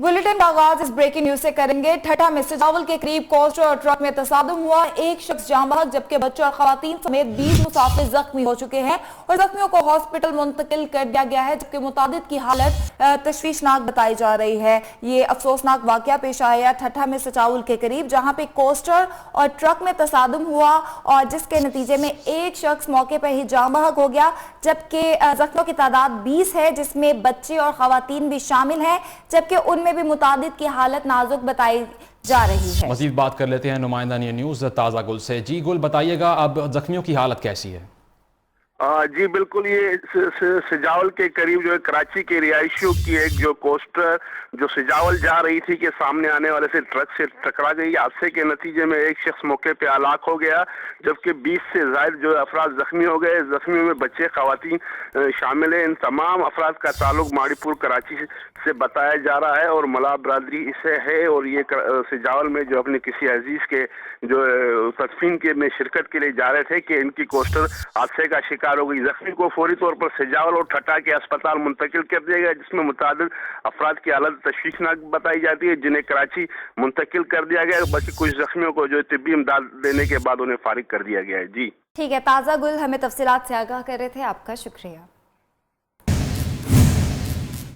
Bulletin का आगाज इस ब्रेकिंग न्यूज से करेंगे। ठठा में सिजावल के करीब कोस्टर और ट्रक में तसादुम हुआ। एक शख्स जान बहक जबकि बच्चों और खवातीन समेत 20 मुसाफिर जख्मी हो चुके हैं और जख्मियों को हॉस्पिटल मुंतकिल कर दिया गया है, जबकि मुतादिद की हालत तशवीशनाक बताई जा रही है। ये अफसोसनाक वाकया पेश आया ठठा में सिजावल के करीब, जहां पे कोस्टर और ट्रक में तसादुम हुआ और जिसके नतीजे में एक शख्स मौके पर ही जान बहक हो गया, जबकि जख्मियों की तादाद 20 है, जिसमें बच्चे और खवातीन भी शामिल हैं, जबकि उनमें भी मुतादिद की हालत नाजुक बताई जा रही है। मजीद बात कर लेते हैं नुमाइंदा न्यूज़ ताज़ा गुल से। जी गुल, बताइएगा अब जख्मियों की हालत कैसी है? जी बिल्कुल, ये सिजावल के करीब जो है कराची के रिहायशियों की एक जो कोस्टर जो सिजावल जा रही थी के सामने आने वाले से ट्रक से टकरा गई। हादसे के नतीजे में एक शख्स मौके पे हलाक हो गया, जबकि 20 से ज्यादा जो अफराद जख्मी हो गए। जख्मियों में बच्चे खवातीन शामिल है। इन तमाम अफराद का ताल्लुक माड़ीपुर कराची से बताया जा रहा है और मला बरादरी इससे है और ये सिजावल में जो अपने किसी अजीज के जो तदफीन के में शिरकत के लिए जा रहे थे कि इनकी कोस्टर हादसे का शिकार हो गई। जख्मी को फौरी तौर पर सिजावल और ठठा के अस्पताल मुंतकिल कर दिया गया, जिसमें मुतादिद अफराद की हालत तशवीशनाक बताई जाती है, जिन्हें कराची मुंतकिल कर दिया गया। बाकी कुछ जख्मियों को जो तिब्बी इमदाद देने के बाद उन्हें फारिग कर दिया गया है। जी ठीक है, ताज़ा गुल हमें तफसीलात से आगाह कर रहे थे, आपका शुक्रिया।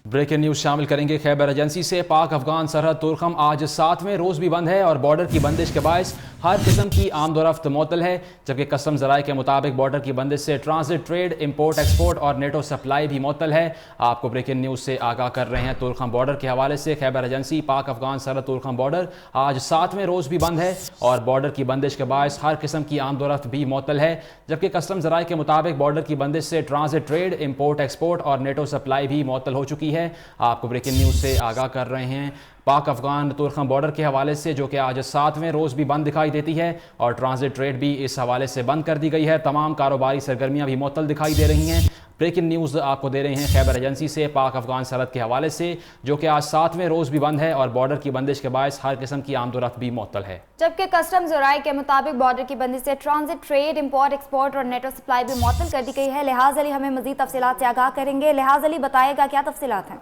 ब्रेकिंग न्यूज शामिल करेंगे खैबर एजेंसी से। पाक अफगान सरहद तुरखम आज 7वें रोज भी बंद है और बॉर्डर की बंदिश के बायस हर किस्म की आमदोरफ्त मुअत्तल है, जबकि कस्टम ज़राए के मुताबिक बॉर्डर की बंदिश से ट्रांजिट ट्रेड, इंपोर्ट एक्सपोर्ट और नेटो सप्लाई भी मुअत्तल है। आपको ब्रेकिंग न्यूज से आगाह कर रहे हैं तुरखम बॉर्डर के हवाले से। खैबर एजेंसी, पाक अफगान सरहद तुरखम बॉर्डर आज 7वें रोज भी बंद है और बॉर्डर की बंदिश के बायस हर किस्म की आमदोरफ्त भी मुअत्तल है, जबकि कस्टम ज़राए के मुताबिक बॉर्डर की बंदिश से ट्रांजिट ट्रेड, इंपोर्ट एक्सपोर्ट और नेटो सप्लाई भी मुअत्तल हो चुकी है। आपको ब्रेकिंग न्यूज से आगाह कर रहे हैं पाक अफगान तुरखम बॉर्डर के हवाले से, जो कि आज 7वें रोज भी बंद दिखाई देती है और ट्रांजिट ट्रेड भी इस हवाले से बंद कर दी गई है। तमाम कारोबारी सरगर्मियां भी मुअत्तल दिखाई दे रही हैं। ब्रेकिंग न्यूज़ आपको दे रहे हैं खैबर एजेंसी से पाक अफगान सरहद के हवाले से, जो कि आज 7वें रोज भी बंद है और बॉर्डर की बंदिश के बायस हर किस्म की आमदोरफ्त भी मुअत्तल है, जबकि कस्टम ज़राए के मुताबिक बॉर्डर की बंदिश से ट्रांजिट ट्रेड, इंपोर्ट एक्सपोर्ट और नेटो सप्लाई भी मुअत्तल कर दी गई है। लिहाज अली हमें मजीद तफसीलात से आगाह करेंगे। लिहाज अली, बताएगा क्या तफसीलात हैं?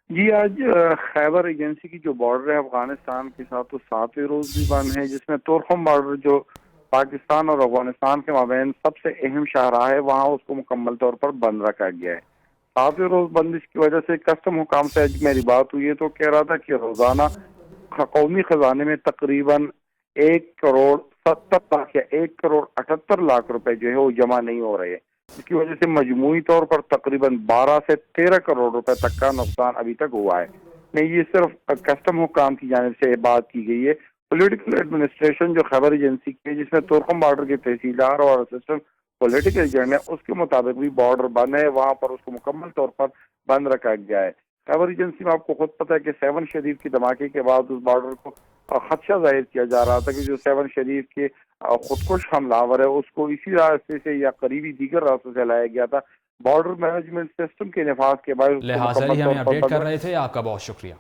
जी, आज खैबर एजेंसी की जो बॉर्डर है अफगानिस्तान के साथ तो 7वें रोज भी बंद है, जिसमें तुरखम बॉर्डर जो पाकिस्तान और अफगानिस्तान के माबैन सबसे अहम शाहराह है, वहाँ उसको मुकम्मल तौर पर बंद रखा गया है। 7वें रोज बंदिश की वजह से कस्टम हुकाम से आज मेरी बात हुई है तो कह रहा था कि रोजाना कौमी खजाने में तकरीबन 1 करोड़ 70 लाख या 1 करोड़ 78 लाख रुपए जो है वो जमा नहीं हो रहे हैं, इसकी वजह से मजमूई तौर पर तकरीबन 12 से 13 करोड़ रुपए तक का नुकसान अभी तक हुआ है। नहीं, ये सिर्फ कस्टम हुकाम की जानिब से बात की गई है। पॉलिटिकल एडमिनिस्ट्रेशन जो खबर एजेंसी की है, जिसमें तुरखम बॉर्डर के तहसीलदार और असिस्टेंट पॉलिटिकल एजेंट है, उसके मुताबिक भी बॉर्डर बंद है, वहाँ पर उसको मुकम्मल तौर पर बंद रखा गया है। खबर एजेंसी में आपको खुद पता है कि 7 शरीफ के धमाके के बाद उस बॉर्डर को खदशा जाहिर किया जा रहा था कि जो 7 शरीफ के खुदकुश हमलावर है उसको इसी रास्ते से या करीबी दीगर रास्तों से लाया गया था। बॉर्डर मैनेजमेंट सिस्टम के नफाज के बाद लिहाजा हमें अपडेट कर रहे थे। आपका बहुत शुक्रिया।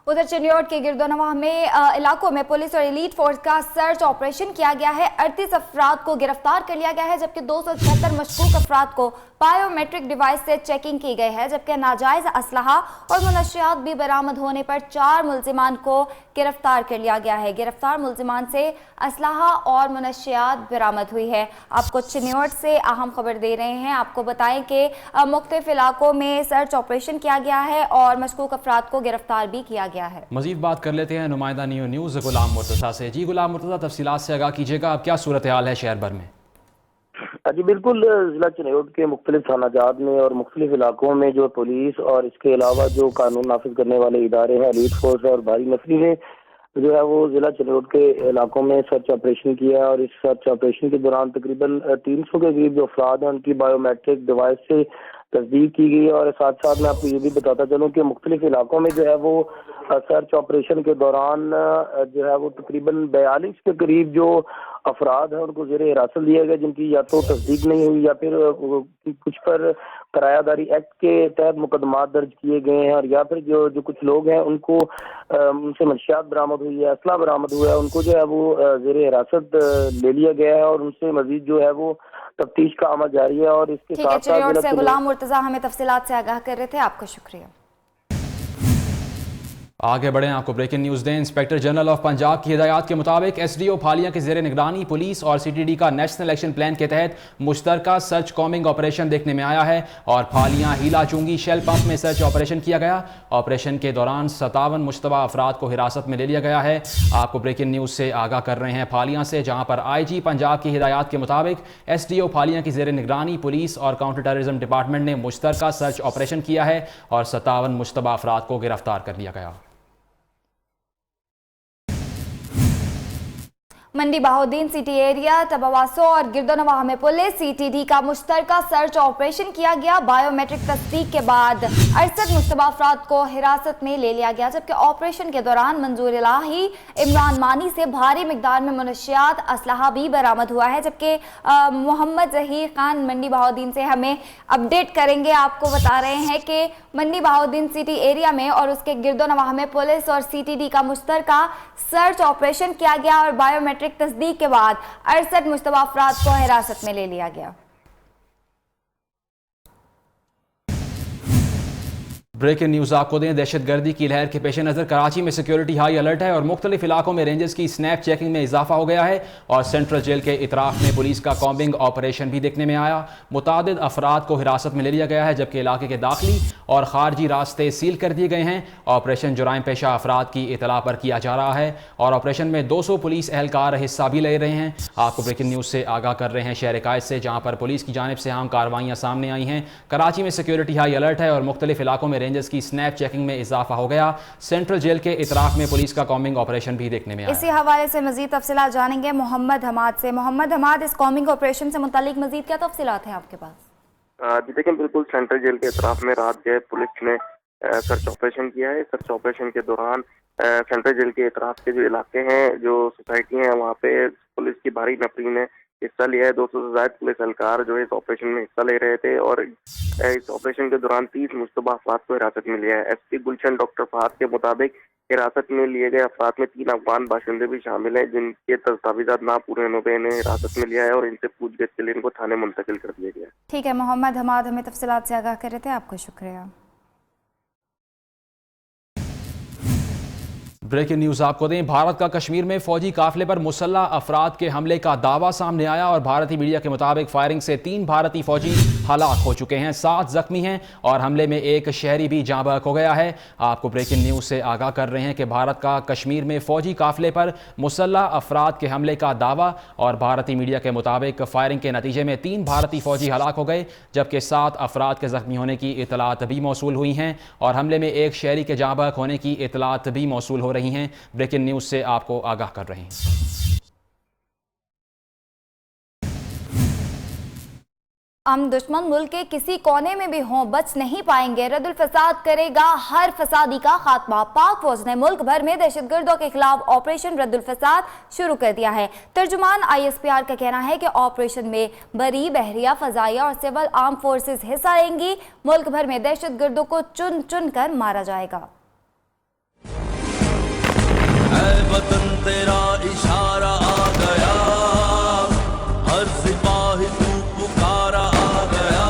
उधर चिन्योट के गिरदोनवा में इलाकों में पुलिस और एलीट फोर्स का सर्च ऑपरेशन किया गया है। 38 अफराद को गिरफ्तार कर लिया गया है, जबकि 276 मशकूक अफराद को बायोमेट्रिक डिवाइस से चेकिंग की गई है, जबकि नाजायज असलहा और मुनशियात भी बरामद होने पर 4 मुलजिमान को गिरफ्तार कर लिया गया है। गिरफ्तार मुलजिमान से असलहा और मुनशियात बरामद हुई है। आपको चिन्योट से अहम खबर दे रहे हैं। आपको बताएं कि मुख्तलिफ इलाकों में सर्च ऑपरेशन किया गया है और मशकूक अफराद को गिरफ्तार भी किया गया है। मजीद बात कर लेते हैं नुमाइंदा न्यूज़ गुलाम मुर्तज़ा से। जी गुलाम मुर्तज़ा, तफसीलात से आगाह कीजिएगा, अब क्या सूरत हाल है शहर भर में? जी बिल्कुल, जिला चिन्योट के मुख्तलिफ थानाजात में और मुख्तलिफ इलाकों में जो पुलिस और इसके अलावा जो कानून नाफिज करने वाले इदारे हैं, एलीट फोर्स और भारी नफरी ने जो है वो जिला चिन्योट के इलाकों में सर्च ऑपरेशन किया और इस सर्च ऑपरेशन के दौरान तकरीबन 300 के करीब जो अफराद हैं उनकी बायोमेट्रिक डिवाइस से तस्दीक की गई। और साथ साथ मैं आपको ये भी बताता चलूँ कि मुख्तलिफ इलाकों में जो है वो सर्च ऑपरेशन के दौरान जो है वो तकरीबन 42 के करीब जो अफराद हैं उनको ज़ेरे हिरासत लिया गया, जिनकी या तो तस्दीक नहीं हुई या फिर कुछ पर किरायादारी एक्ट के तहत मुकदमा दर्ज किए गए हैं, और या फिर जो कुछ लोग हैं उनको उनसे मंशियात बरामद हुई है, असला बरामद हुआ है, उनको जो है वो ज़ेरे हिरासत ले लिया गया है और उनसे मजीद जो है वो तफ्तीश का अमल जारी है। और इसके ठीक है, साथ चिड़ियोड़ से साथ गुलाम मुर्तजा हमें तफसीलात से आगाह कर रहे थे, आपका शुक्रिया। आगे बढ़ें, आपको ब्रेकिंग न्यूज़ दें। इंस्पेक्टर जनरल ऑफ पंजाब की हिदायत के मुताबिक एसडीओ फालिया के ज़ेर निगरानी पुलिस और सीटीडी का नेशनल एक्शन प्लान के तहत मुश्तरका सर्च कॉम्बिंग ऑपरेशन देखने में आया है और फालिया हीला चुंगी शेल पंप में सर्च ऑपरेशन किया गया। ऑपरेशन के दौरान 57 मुश्तबा अफराद को हिरासत में ले लिया गया है। आपको ब्रेकिंग न्यूज़ से आगाह कर रहे हैं फालिया से, जहाँ पर IG पंजाब की हिदायत के मुताबिक एसडीओ फालिया की ज़ेर निगरानी पुलिस और काउंटर टेररिज्म डिपार्टमेंट ने मुश्तरका सर्च ऑपरेशन किया है और 57 मुश्तबा अफराद को गिरफ्तार कर लिया गया। मंडी बहाउद्दीन सिटी एरिया तबवासो और गिरदोनवाह में पुलिस सीटीडी का मुश्तरका सर्च ऑपरेशन किया गया। बायोमेट्रिक तस्दीक के बाद 68 मुश्तबा अफराद को हिरासत में ले लिया गया, जबकि ऑपरेशन के दौरान मंजूर इलाही इमरान मानी से भारी मिकदार में मुनशियात असलहा भी बरामद हुआ है। जबकि मोहम्मद जहीर खान मंडी बहाउद्दीन से हमें अपडेट करेंगे। आपको बता रहे हैं कि मंडी बहाउद्दीन सिटी एरिया में और उसके गिरदोनवाह में पुलिस और सीटीडी का मुश्तरका सर्च ऑपरेशन किया गया और बायोमेट्रिक तस्दीक के बाद 68 मुश्तबा अफराद को हिरासत में ले लिया गया। ब्रेकिंग न्यूज़ आपको दें, दहशतगर्दी की लहर के पेश नज़र कराची में सिक्योरिटी हाई अलर्ट है और मुख्तलिफ इलाकों में रेंजर्स की स्नैप चेकिंग में इजाफा हो गया है और सेंट्रल जेल के इतराफ में पुलिस का कॉम्बिंग ऑपरेशन भी देखने में आया। मुतादिद अफराद को हिरासत में ले लिया गया है, जबकि इलाके के दाखिली और खारजी रास्ते सील कर दिए गए हैं। ऑपरेशन जुराइम पेशा अफराद की इतला पर किया जा रहा है और ऑपरेशन में 200 पुलिस एहलकार हिस्सा भी ले रहे हैं। आपको ब्रेकिंग न्यूज़ से आगाह कर रहे हैं शहर कायद से, जहाँ पर पुलिस की जानिब से अहम कार्रवाइयाँ सामने आई हैं। कराची में सिक्योरिटी हाई अलर्ट है और मुख्तलिफ इलाकों में रेंजर्स की स्नैप चेकिंग में इजाफा हो गया। सेंट्रल जेल के इतराफ में पुलिस का कॉम्बिंग ऑपरेशन भी देखने में आया। इसी हवाले से मजीद तफसीलात जानेंगे मोहम्मद हमाद से। मोहम्मद हमाद, इस कॉम्बिंग ऑपरेशन से मुतालिक मजीद क्या तफसीलात हैं आपके पास? जी देखिए, बिल्कुल सेंट्रल जेल के इतराफ में रात जो है पुलिस ने सर्च ऑपरेशन किया है। सर्च ऑपरेशन के दौरान सेंट्रल जेल के इतराफ के जो इलाके हैं, जो सोसाइटी हैं, वहाँ पे पुलिस की भारी नफरी ने हिस्सा लिया है। 200 से ज्यादा पुलिस एहलकार जो है इस ऑपरेशन में हिस्सा ले रहे थे और इस ऑपरेशन के दौरान 30 मुश्तबा अफराद को हिरासत में लिया है। SP गुलशन डॉक्टर फहद के मुताबिक हिरासत में लिए गए अफराद में 3 अफगान बाशिंदे भी शामिल हैं, जिनके दस्तावेजात ना पूरे होने पर इन्हें हिरासत में लिया है और इनसे पूछगछ के लिए इनको थाने मुंतकिल कर दिया गया। ठीक है मोहम्मद हमाद, हमें तफसीलात से आगाह कर रहे थे, आपको शुक्रिया। ब्रेकिंग न्यूज़ आपको दें, भारत का कश्मीर में फौजी काफिले पर मुसल्लह अफराद के हमले का दावा सामने आया और भारतीय मीडिया के मुताबिक फायरिंग से 3 भारतीय फौजी हलाक हो चुके हैं, 7 जख्मी हैं और हमले में एक शहरी भी जाँ बहक हो गया है। आपको ब्रेकिंग न्यूज़ से आगाह कर रहे हैं कि भारत का कश्मीर में फौजी काफिले पर मुसल्लह अफराद के हमले का दावा और भारतीय मीडिया के मुताबिक फायरिंग के नतीजे में 3 भारतीय फौजी हलाक हो गए, जबकि 7 अफराद के जख्मी होने की इतलात भी मौसूल हुई हैं और हमले में एक शहरी के जाँ बहक होने की इतलात भी मौसूल हो रही हैं। ब्रेकिंग न्यूज़ से आपको आगाह कर रहे हैं। हम दुश्मन मुल्क के किसी कोने में भी हों बच नहीं पाएंगे, रद्दुल फसाद करेगा हर फसादी का खात्मा। पाक फौज ने मुल्क भर में दहशतगर्दों के खिलाफ ऑपरेशन रद्दुल फसाद शुरू कर दिया है। तर्जुमान ISPR का कहना है कि ऑपरेशन में बरी, बहरिया, फजाइया और सिविल आर्म फोर्सेस हिस्सा लेंगी। मुल्क भर में दहशतगर्दों को चुन चुन कर मारा जाएगा। वतन तेरा इशारा आ गया, हर सिपाही तू पुकारा आ गया।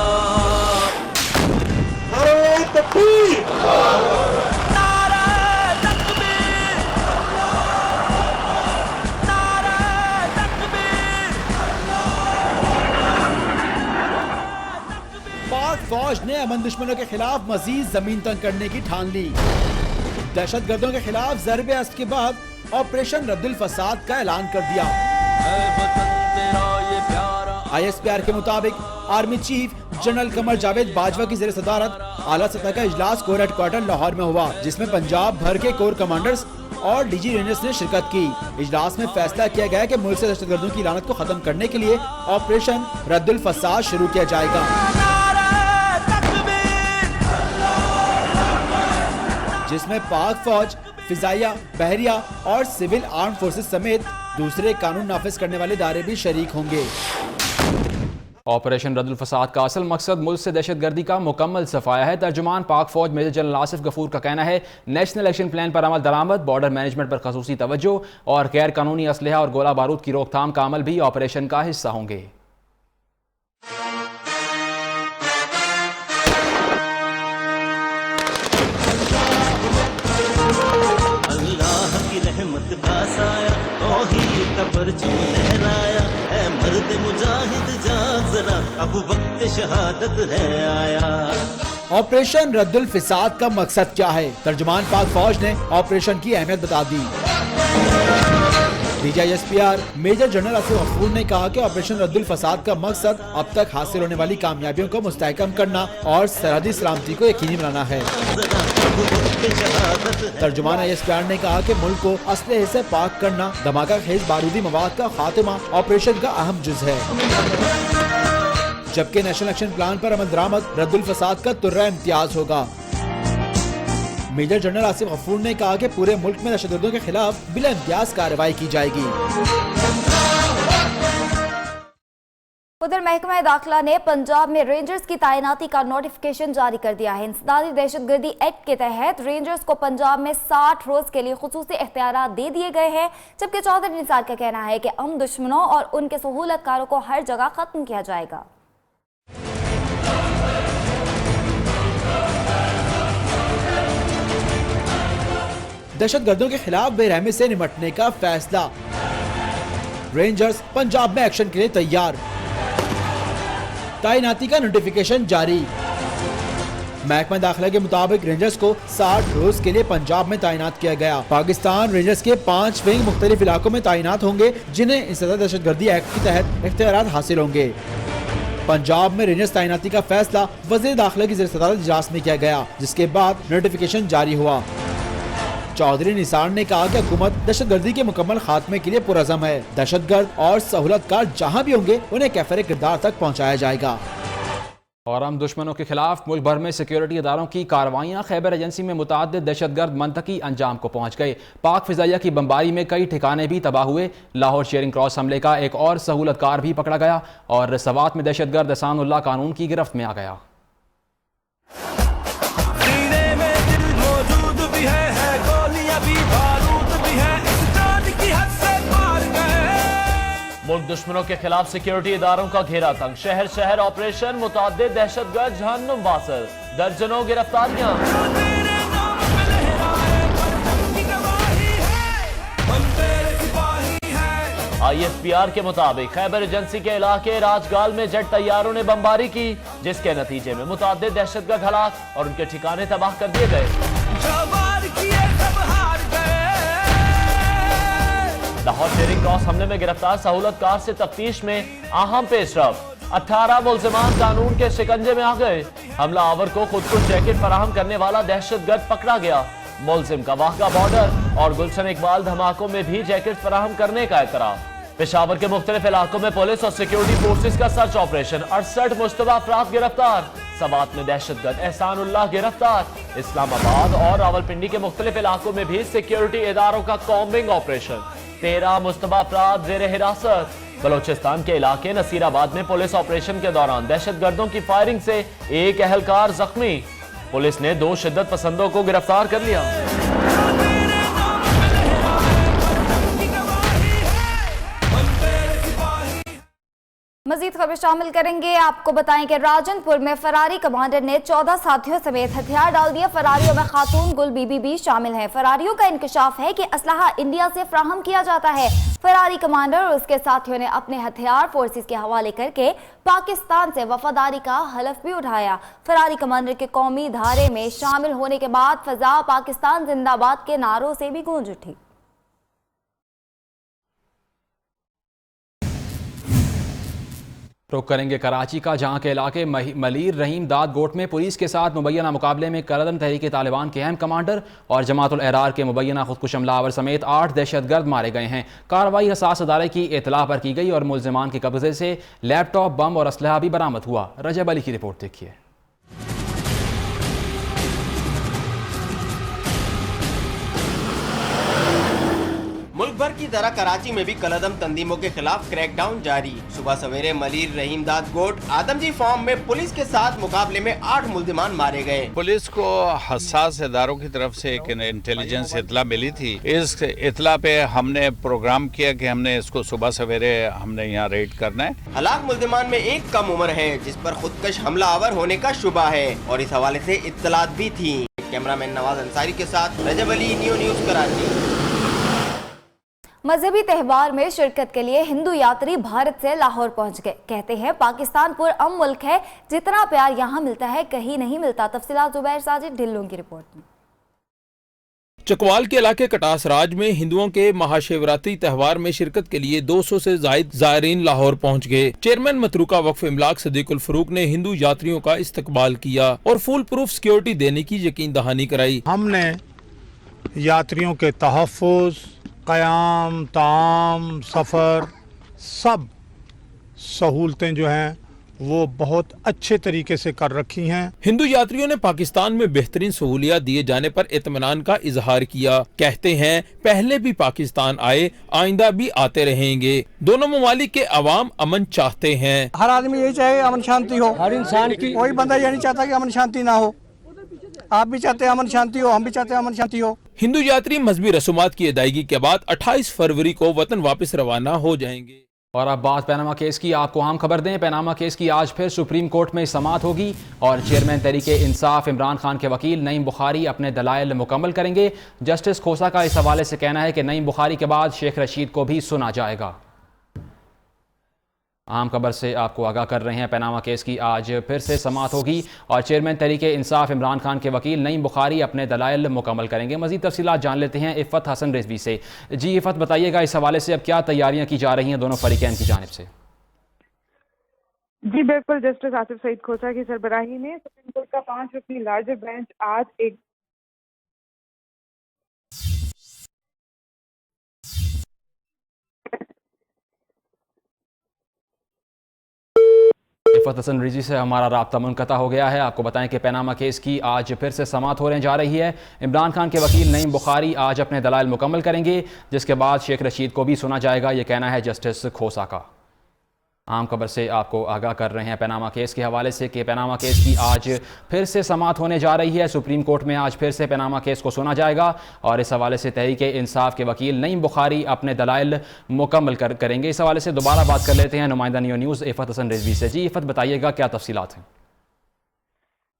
नारे तकबीर, नारे तकबीर, नारे तकबीर। पाक फौज ने अमन दुश्मनों के खिलाफ मजीद जमीन तंग करने की ठान ली। दहशतगर्दों के खिलाफ ज़रबे अस्त के बाद ऑपरेशन रद्दुल फसाद का ऐलान कर दिया। ISPR के मुताबिक army chief general Qamar Javed Bajwa की ज़ेर सदारत आला सतह का इजलास कोर हेडक्वार्टर लाहौर में हुआ, जिसमें पंजाब भर के कोर कमांडर्स और DG रेंजर्स ने शिरकत की। इजलास में फैसला किया गया कि मुल्क से दहशतगर्दों की लानत को खत्म करने के लिए ऑपरेशन रद्दुल फसाद शुरू किया जाएगा, जिसमें पाक फौज, फिजाइया, बहरिया और सिविल आर्म फोर्सेस समेत दूसरे कानून नाफिज करने वाले इदारे भी शरीक होंगे। ऑपरेशन रद्दुल फसाद का असल मकसद मुल्क से दहशतगर्दी का मुकम्मल सफाया है। तर्जुमान पाक फौज मेजर जनरल आसिफ गफूर का कहना है, नेशनल एक्शन प्लान पर अमल दरामद, बॉर्डर मैनेजमेंट पर खसूसी तवज्जो और गैर कानूनी असलहा और गोला बारूद की रोकथाम का अमल भी ऑपरेशन का हिस्सा होंगे। रहमत का साया, तौहीद का परचम लहराया, ऐ मर्द मुजाहिद जाग जरा, अब वक्त शहादत है आया। ऑपरेशन रद्दुल फिसाद का मकसद क्या है? तर्जुमान पाक फौज ने ऑपरेशन की अहमियत बता दी। DGISPR major general Asif Ghafoor ने कहा कि ऑपरेशन रद्दुल फसाद का मकसद अब तक हासिल होने वाली कामयाबियों को मुस्तहकम करना और सरहदी सलामती को यकीनी बनाना है। तर्जुमान ISPR ने कहा कि मुल्क को असलहे से पाक करना, धमाका खेज बारूदी मवाद का खात्मा ऑपरेशन का अहम जुज है। जबकि नेशनल एक्शन प्लान पर अमल दरामद रद्दुल फसाद का तुर्रा इम्तियाज होगा। मेजर जनरल आसिफ गफूर ने कहा कि पूरे मुल्क में दहशतगर्दों के खिलाफ बिला इम्तियाज कार्रवाई की जाएगी। उधर महकमा दाखिला ने पंजाब में रेंजर्स की तैनाती का नोटिफिकेशन जारी कर दिया है। इंसदादी दहशतगर्दी एक्ट के तहत रेंजर्स को पंजाब में 60 रोज के लिए खुसूसी इख्तियारात दे दिए गए हैं, जबकि चौधरी निसार का कहना है कि अमन दुश्मनों और उनके सहूलतकारों को हर जगह खत्म किया जाएगा। दहशतगर्दों के खिलाफ बेरहमी से निपटने का फैसला। रेंजर्स पंजाब में एक्शन के लिए तैयार। तैनाती का नोटिफिकेशन जारी। महकमा दाखिला के मुताबिक रेंजर्स को 60 रोज के लिए पंजाब में तैनात किया गया। पाकिस्तान रेंजर्स के 5 विंग मुख्तलिफ इलाकों में तैनात होंगे, जिन्हें इंसदादी दहशतगर्दी एक्ट के तहत इख्तियारात हासिल होंगे। पंजाब में रेंजर्स तैनाती का फैसला वज़ीर दाखिला की ज़ेर-ए-सदारत इजलास में किया गया, जिसके बाद नोटिफिकेशन जारी हुआ। चौधरी निसार ने कहा कि हुकूमत दहशतगर्दी के मुकम्मल खात्मे के लिए पुरअज़म है। दहशतगर्द और सहूलतकार जहां भी होंगे उन्हें कैफरे किरदार तक पहुंचाया जाएगा। और हम दुश्मनों के खिलाफ मुल्क भर में सिक्योरिटी इदारों की कार्रवाइयाँ। खैबर एजेंसी में मुतअद्दिद दहशतगर्द मंतकी अंजाम को पहुँच गए। पाक फिजाइया की बमबारी में कई ठिकाने भी तबाह हुए। लाहौर शेयरिंग क्रॉस हमले का एक और सहूलतकार भी पकड़ा गया और सवात में दहशतगर्द एहसानुल्लाह कानून की गिरफ्त में आ गया। मुल्क दुश्मनों के खिलाफ सिक्योरिटी इदारों का घेरा तंग। शहर शहर ऑपरेशन, मुतअद्दिद दहशतगर्द जहन्नुम वासिल, दर्जनों गिरफ्तारियां। ISPR के मुताबिक खैबर एजेंसी के इलाके राजगाल में जेट तैयारों ने बमबारी की, जिसके नतीजे में मुतअद्दिद दहशतगर्द हलाक और उनके ठिकाने तबाह कर दिए गए। लाहौर शेयरिंग क्रॉस हमले में गिरफ्तार सहूलतकार से तफ्तीश में अहम पेशरफ। 18 मुल्जिमान कानून के शिकंजे में आ गए। हमला आवर को खुद कुछ जैकेट फराहम करने वाला दहशतगर्द पकड़ा गया। मुल्जिम का वाहगा बॉर्डर और गुलशन इकबाल धमाकों में भी जैकेट फराहम करने का एतराफ। पेशावर के मुख्तलिफ इलाकों में पुलिस और सिक्योरिटी फोर्सेस का सर्च ऑपरेशन। 68 मुश्तबा अफराद गिरफ्तार। सवात में दहशतगर्द एहसानुल्लाह गिरफ्तार। इस्लामाबाद और रावलपिंडी के मुख्तलिफ इलाकों में भी सिक्योरिटी इदारों का कॉम्बिंग ऑपरेशन। 13 मुश्तबा अफराद ज़ेर हिरासत। बलोचिस्तान के इलाके नसीराबाद में पुलिस ऑपरेशन के दौरान दहशतगर्दों की फायरिंग से एक अहलकार जख्मी। पुलिस ने 2 शिद्दत पसंदों को गिरफ्तार कर लिया। मजीद खबर शामिल करेंगे। आपको बताएं कि राजनपुर में फरारी कमांडर ने 14 साथियों समेत हथियार डाल दिए। फरारियों में खातून गुल बीबी भी शामिल हैं। फरारियों का इंकशाफ है कि असलहा इंडिया से फ्राहम किया जाता है। फरारी कमांडर और उसके साथियों ने अपने हथियार फोर्सेस के हवाले करके पाकिस्तान से वफादारी का हलफ भी उठाया। फरारी कमांडर के कौमी धारे में शामिल होने के बाद फजा पाकिस्तान जिंदाबाद के नारों से भी गूंज उठी। रुख करेंगे कराची का, जहां के इलाके मलीर रहीम दाद गोट में पुलिस के साथ मुबैना मुकाबले में कलदम तहरीक तालिबान के अहम कमांडर और जमातुल एहरार के मुबैना खुदकुश हमलावर समेत 8 दहशतगर्द मारे गए हैं। कार्रवाई हसास अदारे की इतला पर की गई और मुल्जिमान के कब्जे से लैपटॉप, बम और असलहा भी बरामद हुआ। रजब अली की रिपोर्ट देखिए। मुल्क भर की तरह कराची में भी कलदम तंजीमों के खिलाफ क्रैकडाउन जारी। सुबह सवेरे मलीर रहीम दाद गोट आदमजी फार्म में पुलिस के साथ मुकाबले में 8 मुल्जिमान मारे गए। पुलिस को हसास इदारों की तरफ से एक इंटेलिजेंस इतला मिली थी। इस इतला पे हमने प्रोग्राम किया कि हमने इसको सुबह सवेरे हमने यहाँ रेड करना है। हलाक मुल्जिमान में एक कम उम्र है जिस पर खुदकश हमला आवर होने का शुबा है और इस हवाले से इत्तलात भी थी। कैमरामैन नवाज अंसारी के साथ रजब अली, न्यूज़ कराची। मजहबी त्यौहार में शिरकत के लिए हिंदू यात्री भारत से लाहौर पहुंच गए। कहते हैं पाकिस्तान पुरअमन मुल्क है, जितना प्यार यहां मिलता है कहीं नहीं मिलता। तफसीलात जुबैर साजिद ढिल्लों की रिपोर्ट में। चकवाल के इलाके कटास राज में हिंदुओं के महाशिवरात्रि त्यौहार में शिरकत के लिए 200 से जायद ज़ायरीन लाहौर पहुंच गए। चेयरमैन मतरूका वक्फ इमलाक सदीकुल फरूक ने हिंदू यात्रियों का इस्तकबाल किया और फुल प्रूफ सिक्योरिटी देने की यकीन दहानी कराई। हमने यात्रियों के तहफ़्फ़ुज़, क़याम, ताम, सफ़र, सब सहूलतें जो हैं वो बहुत अच्छे तरीके से कर रखी हैं। हिंदू यात्रियों ने पाकिस्तान में बेहतरीन सहूलियात दिए जाने पर इत्मीनान का इजहार किया। कहते हैं पहले भी पाकिस्तान आए, आइंदा भी आते रहेंगे। दोनों ममालिक के अवाम अमन चाहते हैं। हर आदमी यही चाहे अमन शांति हो, हर इंसान की। कोई बंदा ये नहीं चाहता कि अमन शांति ना हो। आप भी चाहते हैं अमन शांति हो, हम भी चाहते हैं अमन शांति हो। हिंदू यात्री मजहबी रसूमात की अदायगी के बाद 28 फरवरी को वतन वापस रवाना हो जाएंगे। और अब बात पैनामा केस की। आपको अहम खबर दें, पैनामा केस की आज फिर सुप्रीम कोर्ट में समाअत होगी और चेयरमैन तहरीक इंसाफ इमरान खान के वकील नईम बुखारी अपने दलाइल मुकम्मल करेंगे। जस्टिस खोसा का इस हवाले से कहना है कि नईम बुखारी के बाद शेख रशीद को भी सुना जाएगा। अहम खबर से आपको आगाह कर रहे हैं, पैनामा केस की आज फिर से समाअत होगी और चेयरमैन तहरीक इंसाफ इमरान खान के वकील नईम बुखारी अपने दलाइल मुकम्मल करेंगे। मज़ीद तफसीलात जान लेते हैं इफ़त हसन रिजवी से। जी इफ़त, बताइएगा इस हवाले से अब क्या तैयारियां की जा रही हैं दोनों फरीकैन की जानिब से? जी बिल्कुल, जस्टिस आसिफ सईद खोसा की सरबराही में सुप्रीम कोर्ट का 5 रुकनी लार्जर बेंच आज एक इफ़त हसन रिजवी से हमारा राब्ता मुनक़ता हो गया है। आपको बताएं कि पैनामा केस की आज फिर से समाअत होने जा रही है। इमरान खान के वकील नईम बुखारी आज अपने दलाइल मुकम्मल करेंगे, जिसके बाद शेख रशीद को भी सुना जाएगा। ये कहना है जस्टिस खोसा का। आम खबर से आपको आगाह कर रहे हैं पैनामा केस के हवाले से कि पैनामा केस की आज फिर से समाअत होने जा रही है। सुप्रीम कोर्ट में आज फिर से पैनामा केस को सुना जाएगा और इस हवाले से तहरीक इंसाफ के वकील नईम बुखारी अपने दलाइल मुकम्मल करेंगे। इस हवाले से दोबारा बात कर लेते हैं नुमाइंदा न्यू न्यूज़ इफ़त हसन रिजवी से। जी इफ़त, बताइएगा क्या तफसीलात हैं?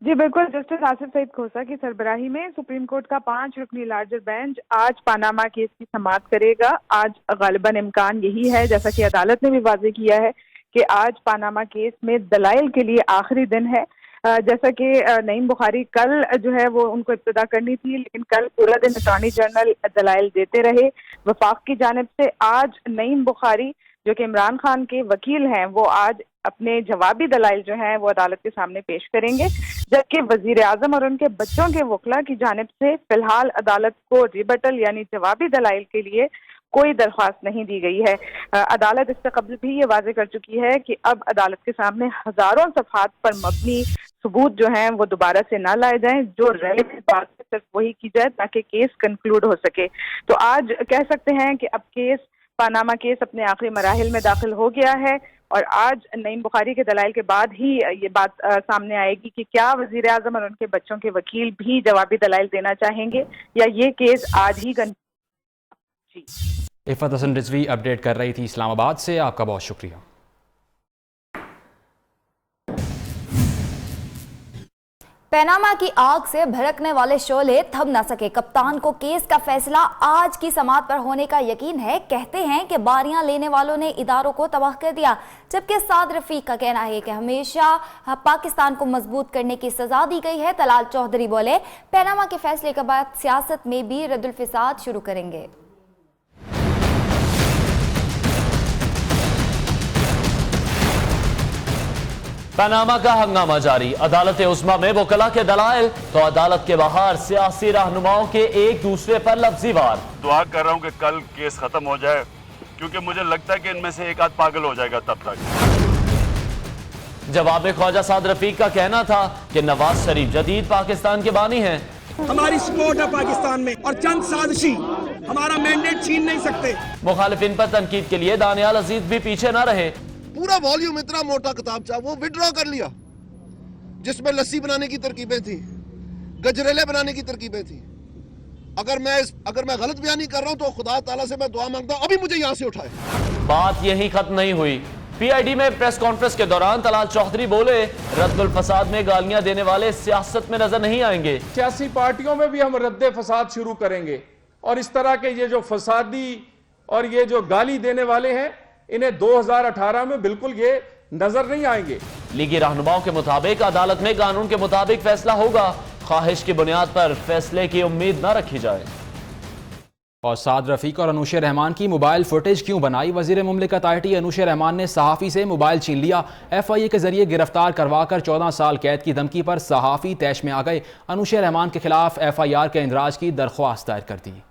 जी बिल्कुल, जस्टिस आसिफ सईद खोसा की सरबराही में सुप्रीम कोर्ट का 5 रुकनी लार्जर बेंच आज पनामा केस की समाअत करेगा। आज गालिबन इम्कान यही है, जैसा कि अदालत ने भी वाज़ेह किया है कि आज पनामा केस में दलाइल के लिए आखिरी दिन है। जैसा कि नईम बुखारी कल जो है वो उनको इब्तिदा करनी थी, लेकिन कल पूरा दिन अटॉर्नी जनरल दलाइल देते रहे वफाक की जानिब से। आज नईम बुखारी जो कि इमरान खान के वकील हैं, वो आज अपने जवाबी दलाइल जो हैं वो अदालत के सामने पेश करेंगे, जबकि वजीर आजम और उनके बच्चों के वकला की जानिब से फिलहाल अदालत को रिबटल यानी जवाबी दलाइल के लिए कोई दरख्वास्त नहीं दी गई है। अदालत इससे कबल भी ये वाज़ेह कर चुकी है कि अब अदालत के सामने हजारों सफ़हात पर मबनी सबूत जो हैं वो दोबारा से ना लाए जाएं, जो रेलेवेंट बात है सिर्फ वही की जाए ताकि केस कंक्लूड हो सके। तो आज कह सकते हैं कि अब केस पनामा केस अपने आखिरी मराहिल में दाखिल हो गया है और आज नईम बुखारी के दलाइल के बाद ही ये बात सामने आएगी कि क्या वजीर आजम और उनके बच्चों के वकील भी जवाबी दलाइल देना चाहेंगे या ये केस आज ही इफ़त हसन रिजवी अपडेट कर रही थी इस्लामाबाद से। आपका बहुत शुक्रिया। पैनामा की आग से भड़कने वाले शोले थम न सके। कप्तान को केस का फैसला आज की समाअत पर होने का यकीन है। कहते हैं कि बारियां लेने वालों ने इदारों को तबाह कर दिया, जबकि साद रफीक का कहना है कि हमेशा पाकिस्तान को मजबूत करने की सजा दी गई है। तलाल चौधरी बोले, पैनामा के फैसले के बाद सियासत में भी रद्दुल फिसाद शुरू करेंगे। पनामा का हंगामा जारी। अदालत उस्मा में वकला के दलाइल तो अदालत के बाहर सियासी रहनुमाओं के एक दूसरे पर लफ्जी वार। दुआ कर रहा हूं कि कल केस खत्म हो जाए, क्योंकि मुझे लगता है कि इनमें से एक आध पागल हो जाएगा तब तक। जवाब ख्वाजा साद रफीक का कहना था कि नवाज शरीफ जदीद पाकिस्तान के बानी हैं। हमारी सपोर्ट है पाकिस्तान में और चंद साजिशी हमारा मैंडेट छीन नहीं सकते। मुखालिफिन पर तनकीद के लिए दानियाल अजीज भी पीछे न रहे। पूरा वॉल्यूम इतना मोटा किताब था, वो विड्रॉ कर लिया, जिसमें लस्सी बनाने की तरकीबें थी, गजरेले बनाने की तरकीबें थी। अगर मैं गलत बयानी कर रहा हूं तो खुदा ताला से मैं दुआ मांगता हूं अभी मुझे यहां से उठाए। बात यही खत्म नहीं हुई। पीआईडी में प्रेस कॉन्फ्रेंस के दौरान तलाल चौधरी बोले, रद्दुल फसाद में गालियां देने वाले सियासत में नजर नहीं आएंगे। सियासी पार्टियों में भी हम रद्दे फसाद शुरू करेंगे और इस तरह के ये जो फसादी और ये जो गाली देने वाले हैं इन्हें 2018 में बिल्कुल ये नजर नहीं आएंगे। लीगी रहनुमाओं के मुताबिक अदालत में कानून के मुताबिक फैसला होगा, ख्वाहिश की बुनियाद पर फैसले की उम्मीद न रखी जाए। और साद रफीक और अनूशे रहमान की मोबाइल फुटेज क्यों बनाई? वजीर मुमलिकत IT अनूशे रहमान ने सहाफ़ी से मोबाइल छीन लिया। FIA के जरिए गिरफ्तार करवाकर 14 साल कैद की धमकी पर सहाफ़ी तैश में आ गए। अनूशे रहमान के खिलाफ FIR के इंदराज की दरख्वास्त दायर कर दी।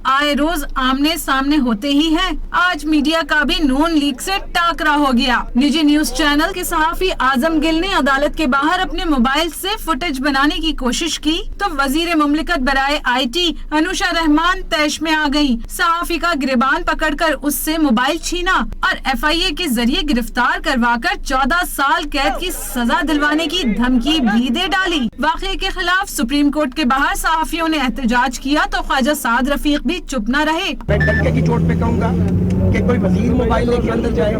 आए रोज आमने सामने होते ही हैं। आज मीडिया का भी नून लीग से टाकरा हो गया। निजी न्यूज चैनल के सहाफी आजम गिल ने अदालत के बाहर अपने मोबाइल से फुटेज बनाने की कोशिश की तो वजीर मुमलिकत बराए IT अनूशा रहमान तैश में आ गई। सहाफी का गिरबान पकड़कर उससे मोबाइल छीना और FIA के जरिए गिरफ्तार करवाकर 14 साल कैद की सजा दिलवाने की धमकी भी दे डाली। वाक़े के खिलाफ सुप्रीम कोर्ट के बाहर सहाफियों ने एहतजाज किया तो ख्वाजा साद रफीक भी चुप न रहे। मैं डंके की चोट पे कहूंगा कि कोई वजीर मोबाइल लेके अंदर जाए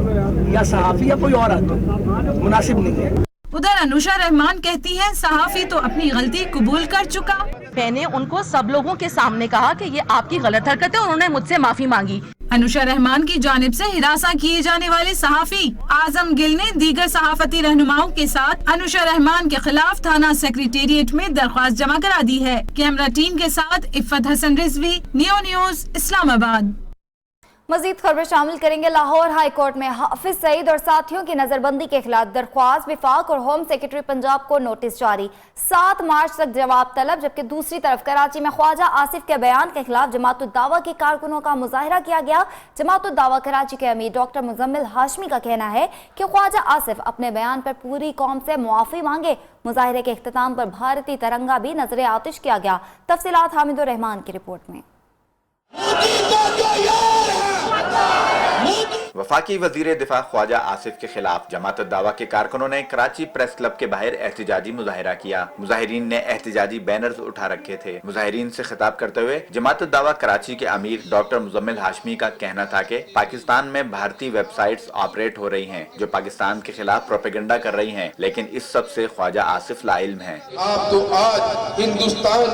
या सहाफी या कोई और आदमी, मुनासिब नहीं है। उधर अनूशा रहमान कहती है सहाफी तो अपनी गलती कबूल कर चुका। मैंने उनको सब लोगों के सामने कहा कि ये आपकी गलत हरकत है और उन्होंने मुझसे माफी मांगी। अनूशा रहमान की जानिब से हिरासा किए जाने वाले सहाफी आजम गिल ने दीगर सहाफती रहनुमाओं के साथ अनूशा रहमान के खिलाफ थाना सेक्रेटेरिएट में दरख्वास्त जमा करा दी है। कैमरा टीम के साथ इफ़त हसन रिजवी, नियो न्यूज, इस्लामाबाद। मजीद खबरें शामिल करेंगे। लाहौर हाई कोर्ट में हाफिज सईद और साथियों की नजरबंदी के खिलाफ दरख्वास्त, विफाक और होम सेक्रेटरी पंजाब को नोटिस जारी। 7 मार्च तक जवाब तलब। जबकि दूसरी तरफ कराची में ख्वाजा आसिफ के बयान के खिलाफ जमात उद दावा के कारकुनों का मुजाहिरा किया गया। जमात उद दावा कराची के अमीर डॉक्टर मुजम्मिल हाशमी का कहना है कि ख्वाजा आसिफ अपने बयान पर पूरी कौम से मुआफी मांगे। मुजाहिरे के इख्तिताम पर भारतीय तिरंगा भी नजर आतिश किया गया। तफसीलात हामिदुर रहमान की रिपोर्ट में। वफाकी वजीर दिफा ख्वाजा आसिफ के खिलाफ जमात दावा के कारकुनों ने कराची प्रेस क्लब के बाहर एहतजाजी मुजाहिरा किया। मुजाहिरीन ने एहतजाजी बैनर्स उठा रखे थे। मुजाहिरीन से खिताब करते हुए जमात दावा कराची के अमीर डॉक्टर मुजम्मिल हाशमी का कहना था कि पाकिस्तान में भारतीय वेबसाइट्स ऑपरेट हो रही हैं जो पाकिस्तान के खिलाफ प्रोपेगेंडा कर रही हैं, लेकिन इस सब से ख्वाजा आसिफ लाइल्म हैं। आप तो आज हिंदुस्तान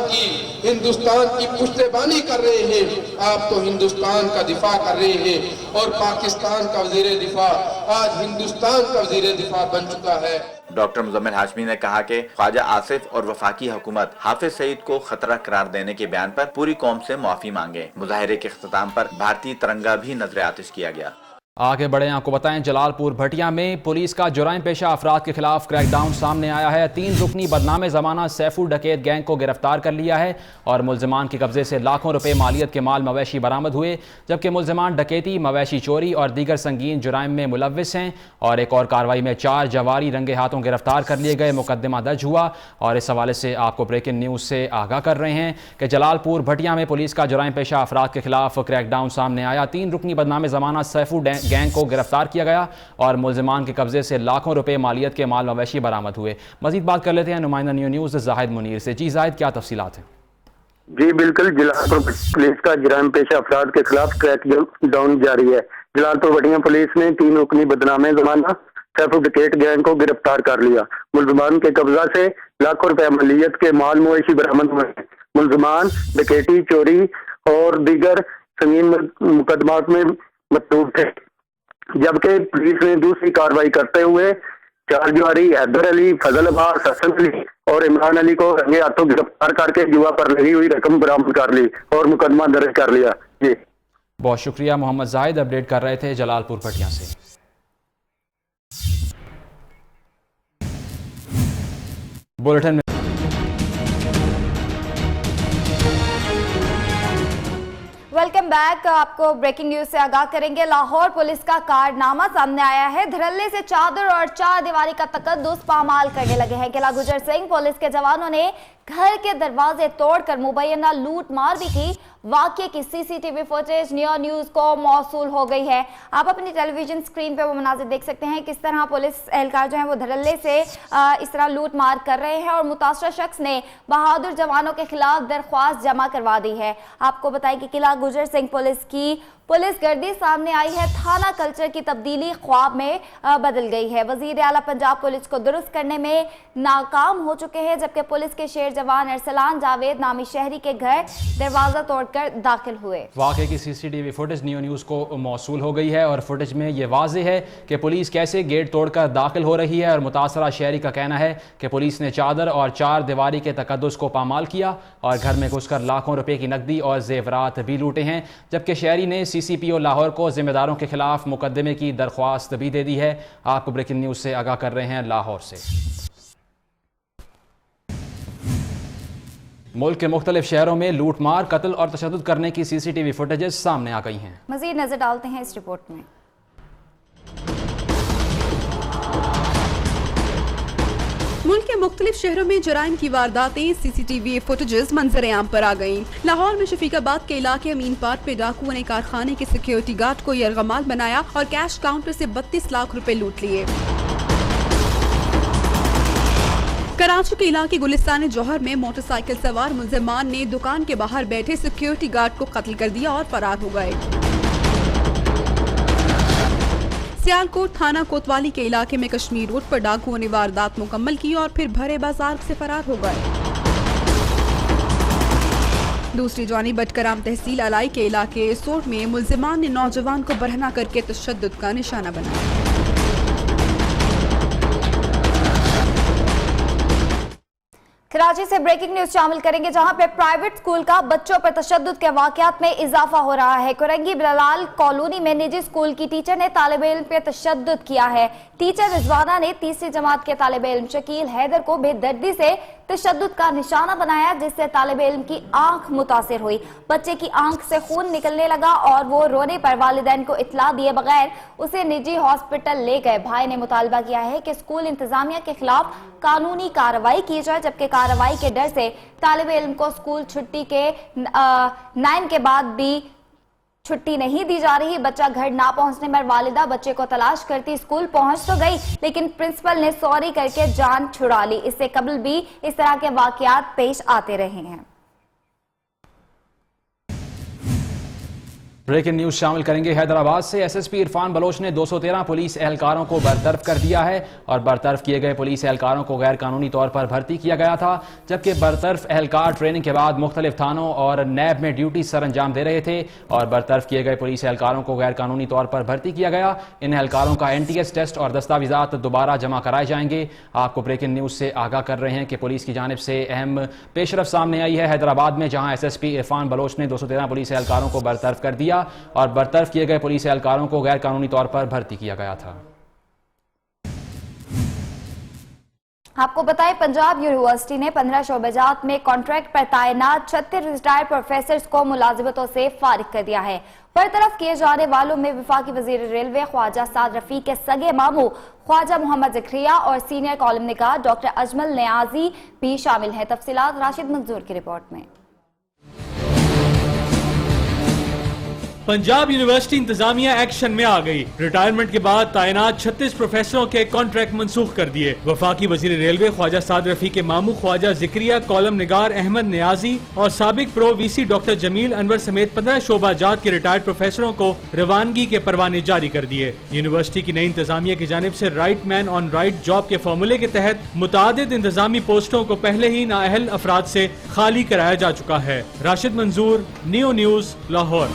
की पुश्तबानी कर रहे हैं, आप तो हिंदुस्तान का दिफा कर रहे हैं और पाकिस्तान का वजीर दिफा आज हिंदुस्तान का वजीर दिफा बन चुका है। डॉक्टर मुजम्मिल हाशमी ने कहा कि ख्वाजा आसिफ और वफाकी हुकूमत हाफिज सईद को खतरा करार देने के बयान पर पूरी कौम से माफी मांगे। मुजाहिरे के इख्तिताम पर भारतीय तिरंगा भी नजर आतिश किया गया। आगे बढ़े, आपको बताएं जलालपुर भटिया में पुलिस का जुराइम पेशा अफराद के खिलाफ क्रैकडाउन सामने आया है। 3 रुकनी बदनामे जमाना सैफू डकैत गैंग को गिरफ्तार कर लिया है और मुलजमान के कब्जे से लाखों रुपए मालियत के माल मवेशी बरामद हुए। जबकि मुलजमान डकैती, मवेशी चोरी और दीगर संगीन जुराइम में मुलव्विस हैं। और एक और कार्रवाई में 4 जवारी रंगे हाथों गिरफ्तार कर लिए गए। मुकदमा दर्ज हुआ और इस हवाले से आपको ब्रेकिंग न्यूज़ से आगाह कर रहे हैं कि जलालपुर भटिया में पुलिस का जुराइम पेशा अफराद के खिलाफ क्रैकडाउन सामने आया। 3 रुकनी बदनामे जमाना सैफू गैंग को गिरफ्तार किया गया और मुलजमान के कब्जे से लाखों रुपए मालियत के माल मवेशी बरामद हुए। मजीद बात कर लेते हैं नुमाइंदा न्यू न्यूज़ जाहिद मुनीर से। जी जाहिद, क्या तफसीलात हैं? जी बिल्कुल, जलालपुर पुलिस का जुराइम पेशा अफराद के खिलाफ क्रैकडाउन जारी है। जलालपुर भटिया पुलिस ने 3 रुकनी बदनामे जमाना सैफू डकैत गैंग को गिरफ्तार कर लिया। मुलजमान के कब्जा से लाखों रुपए मालियत के माल मवेशी बरामद हुए। मुलजमान डकैती, चोरी और दीगर संगीन मुकदमात में मतलूब थे। जबकि पुलिस ने दूसरी कार्रवाई करते हुए 4 जवारी हैदर अली, फजल अब्बास, हसन अली और इमरान अली को रंगे हाथों गिरफ्तार करके जुआ पर लगी हुई रकम बरामद कर ली और मुकदमा दर्ज कर लिया। जी बहुत शुक्रिया। मोहम्मद जाहिद अपडेट कर रहे थे जलालपुर भटिया से। बुलेटिन में वेलकम बैक। आपको ब्रेकिंग न्यूज से आगाह करेंगे। लाहौर पुलिस का कारनामा सामने आया है। धड़ल्ले से चादर और 4 दीवारी का तकद्दुस पामाल करने लगे हैं। किला गुजर सिंह पुलिस के जवानों ने घर के दरवाजे तोड़कर मुबैना लूट मार भी की। वाकये की सीसीटीवी फुटेज नियो न्यूज को मौसूल हो गई है। आप अपनी टेलीविजन स्क्रीन पे वो मनाजिर देख सकते हैं किस तरह पुलिस एहलकार जो है वो धड़ल्ले से इस तरह लूट मार कर रहे हैं और मुतासरा शख्स ने बहादुर जवानों के खिलाफ दरख्वास्त जमा करवा दी है। आपको बताएं कि किला गुजर सिंह पुलिस की पुलिस गर्दी सामने आई है। थाना कल्चर की तब्दीली ख्वाब में बदल गई है। वजीर आला पंजाब पुलिस को दुरुस्त करने में नाकाम हो चुके हैं, जबकि पुलिस के शेर जवान अरसलान जावेद नामी शहरी के घर दरवाजा तोड़कर दाखिल हुए। वाक़े की CCTV फुटेज नियो न्यूज़ को मौसूल हो गई है और फुटेज में ये वाज़े है कि पुलिस कैसे गेट तोड़कर दाखिल हो रही है और मुतासरा शहरी का कहना है कि पुलिस ने चादर और चार दीवारी के तकद्दुस को पामाल किया और घर में घुसकर लाखों रुपए की नकदी और जेवरात भी लूटे हैं, जबकि शहरी ने CCPO लाहौर को जिम्मेदारों के खिलाफ मुकदमे की दरख्वास्त भी दे दी है। आपको ब्रेकिंग न्यूज़ से आगाह कर रहे हैं लाहौर से। मुल्क के मुख्तलिफ शहरों में लूटमार, कत्ल और तशद्दुद करने की CCTV फुटेजेस सामने आ गई हैं। मजीद नजर डालते हैं इस रिपोर्ट में। मुल्क के मुख्तलिफ शहरों में जराइम की वारदातें CCTV फुटेजेस मंजर आम पर आ गयी। लाहौर में शफीकाबाद के इलाके अमीन पार्क पे डाकुओं ने कारखाने के सिक्योरिटी गार्ड को यरगमाल बनाया और कैश काउंटर से 32 लाख रुपए लूट लिए। कराची के इलाके गुलिस्तान जौहर में मोटरसाइकिल सवार मुलजिमान ने दुकान के बाहर बैठे सिक्योरिटी गार्ड को कत्ल कर दिया और फरार हो गए। सियालकोट थाना कोतवाली के इलाके में कश्मीर रोड पर डाकुओं ने वारदात मुकम्मल की और फिर भरे बाजार से फरार हो गए। दूसरी जानिब बटकराम तहसील अलाई के इलाके सोट में मुलजिमान ने नौजवान को बरहना करके तशद्दुद का निशाना बनाया। कराची से ब्रेकिंग न्यूज शामिल करेंगे, जहां पे प्राइवेट स्कूल का बच्चों पर तशद्दुद के वाकयात में इजाफा हो रहा है। कुरंगी बिलाल कॉलोनी में निजी स्कूल की टीचर ने तालिब इल्म पे तशद्दुद किया है। टीचर रिजवाना ने तीसरी जमात के तालिब इल्म शकील हैदर को बेदर्दी से तशद्दुद का निशाना बनाया, जिससे तालिब इल्म की आंख मुतासिर हुई। बच्चे की आंख से खून निकलने लगा और वो रोने पर वालिदैन को इत्तला दिए बगैर उसे निजी हॉस्पिटल ले गए। भाई ने मुतालबा किया है कि स्कूल इंतजामिया के खिलाफ कानूनी कार्रवाई की जाए, जबकि कार्रवाई के डर से तालिब इल्म को स्कूल छुट्टी के 9 के बाद भी छुट्टी नहीं दी जा रही। बच्चा घर ना पहुंचने पर वालिदा बच्चे को तलाश करती स्कूल पहुंच तो गई, लेकिन प्रिंसिपल ने सॉरी करके जान छुड़ा ली। इससे कबल भी इस तरह के वाकयात पेश आते रहे हैं। ब्रेकिंग न्यूज शामिल करेंगे हैदराबाद से। SSP इरफान बलोच ने 213 पुलिस एहलकारों को बरतरफ कर दिया है और बरतरफ किए गए पुलिस एहलकारों को गैर कानूनी तौर पर भर्ती किया गया था, जबकि बरतरफ एहलकार ट्रेनिंग के बाद मुख्तलिफ थानों और नैब में ड्यूटी सर अंजाम दे रहे थे और बरतरफ किए गए पुलिस एहलकारों को गैर कानूनी तौर पर भर्ती किया गया। इन एहलकारों का NTS टेस्ट और दस्तावेजात दोबारा जमा कराए जाएंगे। आपको ब्रेकिंग न्यूज से आगाह कर रहे हैं कि पुलिस की जानिब से अहम पेशरफ सामने आई है हैदराबाद में, जहां SSP इरफान बलोच ने 213 पुलिस एहलकारों को बरतरफ कर दिया और बरतरफ किए गए पुलिस एहलकारों को गैर कानूनी तौर पर भर्ती किया गया था। आपको बताएं, पंजाब यूनिवर्सिटी ने 15 शोबेजात में कॉन्ट्रैक्ट पर तैनात 36 रिटायर्ड प्रोफेसर्स को मुलाजिमतों से फारिग कर दिया है। बरतरफ किए जाने वालों में वफाकी वजीर रेलवे ख्वाजा साद रफी के सगे मामू ख्वाजा मोहम्मद ज़करिया और सीनियर कॉलम निगार डॉक्टर अजमल नियाजी भी शामिल हैं। तफसीलात राशिद मंजूर की रिपोर्ट में। पंजाब यूनिवर्सिटी इंतजामिया एक्शन में आ गई। रिटायरमेंट के बाद तैनात 36 प्रोफेसरों के कॉन्ट्रैक्ट मंसूख कर दिए। वफाकी वजीर रेलवे ख्वाजा साद रफी के मामू ख्वाजा ज़करिया, कॉलम निगार अहमद नियाजी और साबिक pro VC doctor Jamil Anwar समेत 15 शोबाजात के रिटायर्ड प्रोफेसरों को रवानगी के परवाने जारी कर दिए। यूनिवर्सिटी की नई इंतजामिया की जानिब से right man on right job के फॉर्मूले के तहत मुतादिद इंतजामी पोस्टों को पहले ही नाअहल अफराद से खाली कराया जा चुका है। Rashid Manzoor, neo news, Lahore.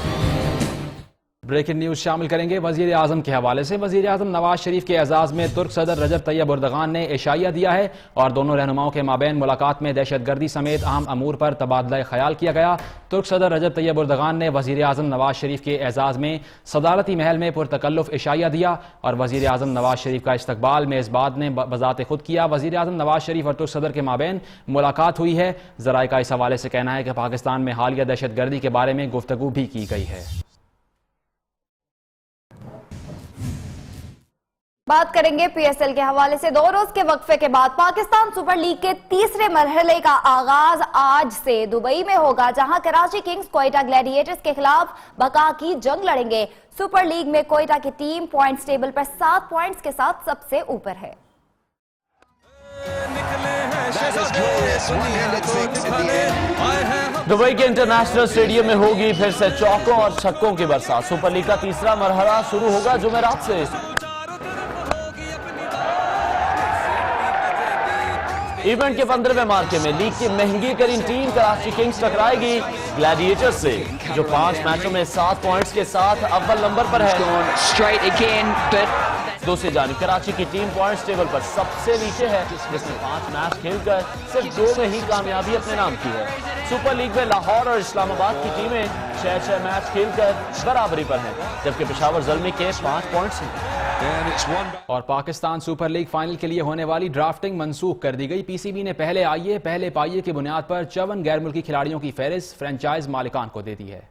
Breaking news शामिल करेंगे वजीर आजम के हवाले से। वजीर आजम नवाज शरीफ के एजाज में तुर्क सदर रजब तैयब उर्दगान ने इशाया दिया है और दोनों रहनुमाओं के माबैन मुलाकात में दहशतगर्दी समेत अहम अमूर पर तबादला ख्याल किया गया। तुर्क सदर रजब तैयब उर्दगान ने वजीर आजम नवाज शरीफ के एजाज में सदारती महल में पुरतकल्लुफ इशाया दिया और वजीर आजम नवाज शरीफ का इस्तकबाल मेज़बान ने बजाते खुद किया। वजीर आजम नवाज शरीफ और तुर्क सदर के माबैन मुलाकात हुई है। ज़राए का इस हवाले से कहना है कि पाकिस्तान में हालिया दहशतगर्दी के बारे में गुफ्तगू भी की गई है। बात करेंगे PSL के हवाले से। 2 रोज के वक्फे के बाद पाकिस्तान सुपर लीग के तीसरे मरहले का आगाज आज से दुबई में होगा, जहां कराची किंग्स कोयटा ग्लैडिएटर्स के खिलाफ बका की जंग लड़ेंगे। सुपर लीग में कोयटा की टीम पॉइंट्स टेबल पर 7 पॉइंट्स के साथ सबसे ऊपर है। दुबई के इंटरनेशनल स्टेडियम में होगी फिर से चौकों और छक्कों की बरसात। सुपर लीग का तीसरा मरहला शुरू होगा जुमेरात से। इवेंट के 15वें मार्के में लीग की महंगी तरीन टीम कराची किंग्स टकराएगी ग्लैडिएटर्स से, जो 5 मैचों में 7 पॉइंट्स के साथ अव्वल नंबर पर है। दूसरी जानिब कराची की टीम पॉइंट्स टेबल पर सबसे नीचे है, जिसने 5 मैच खेलकर सिर्फ 2 में ही कामयाबी अपने नाम की है। सुपर लीग में लाहौर और इस्लामाबाद की टीमें 6-6 मैच खेलकर बराबरी पर हैं, जबकि पेशावर ज़ल्मी के 5 पॉइंट्स हैं। और पाकिस्तान सुपर लीग फाइनल के लिए होने वाली ड्राफ्टिंग मंसूख कर दी गई। पीसीबी ने पहले आइए पहले पाइए की बुनियाद पर 54 गैर मुल्की खिलाड़ियों की फहरिस्त फ्रेंचाइज मालिकान को दे दी है।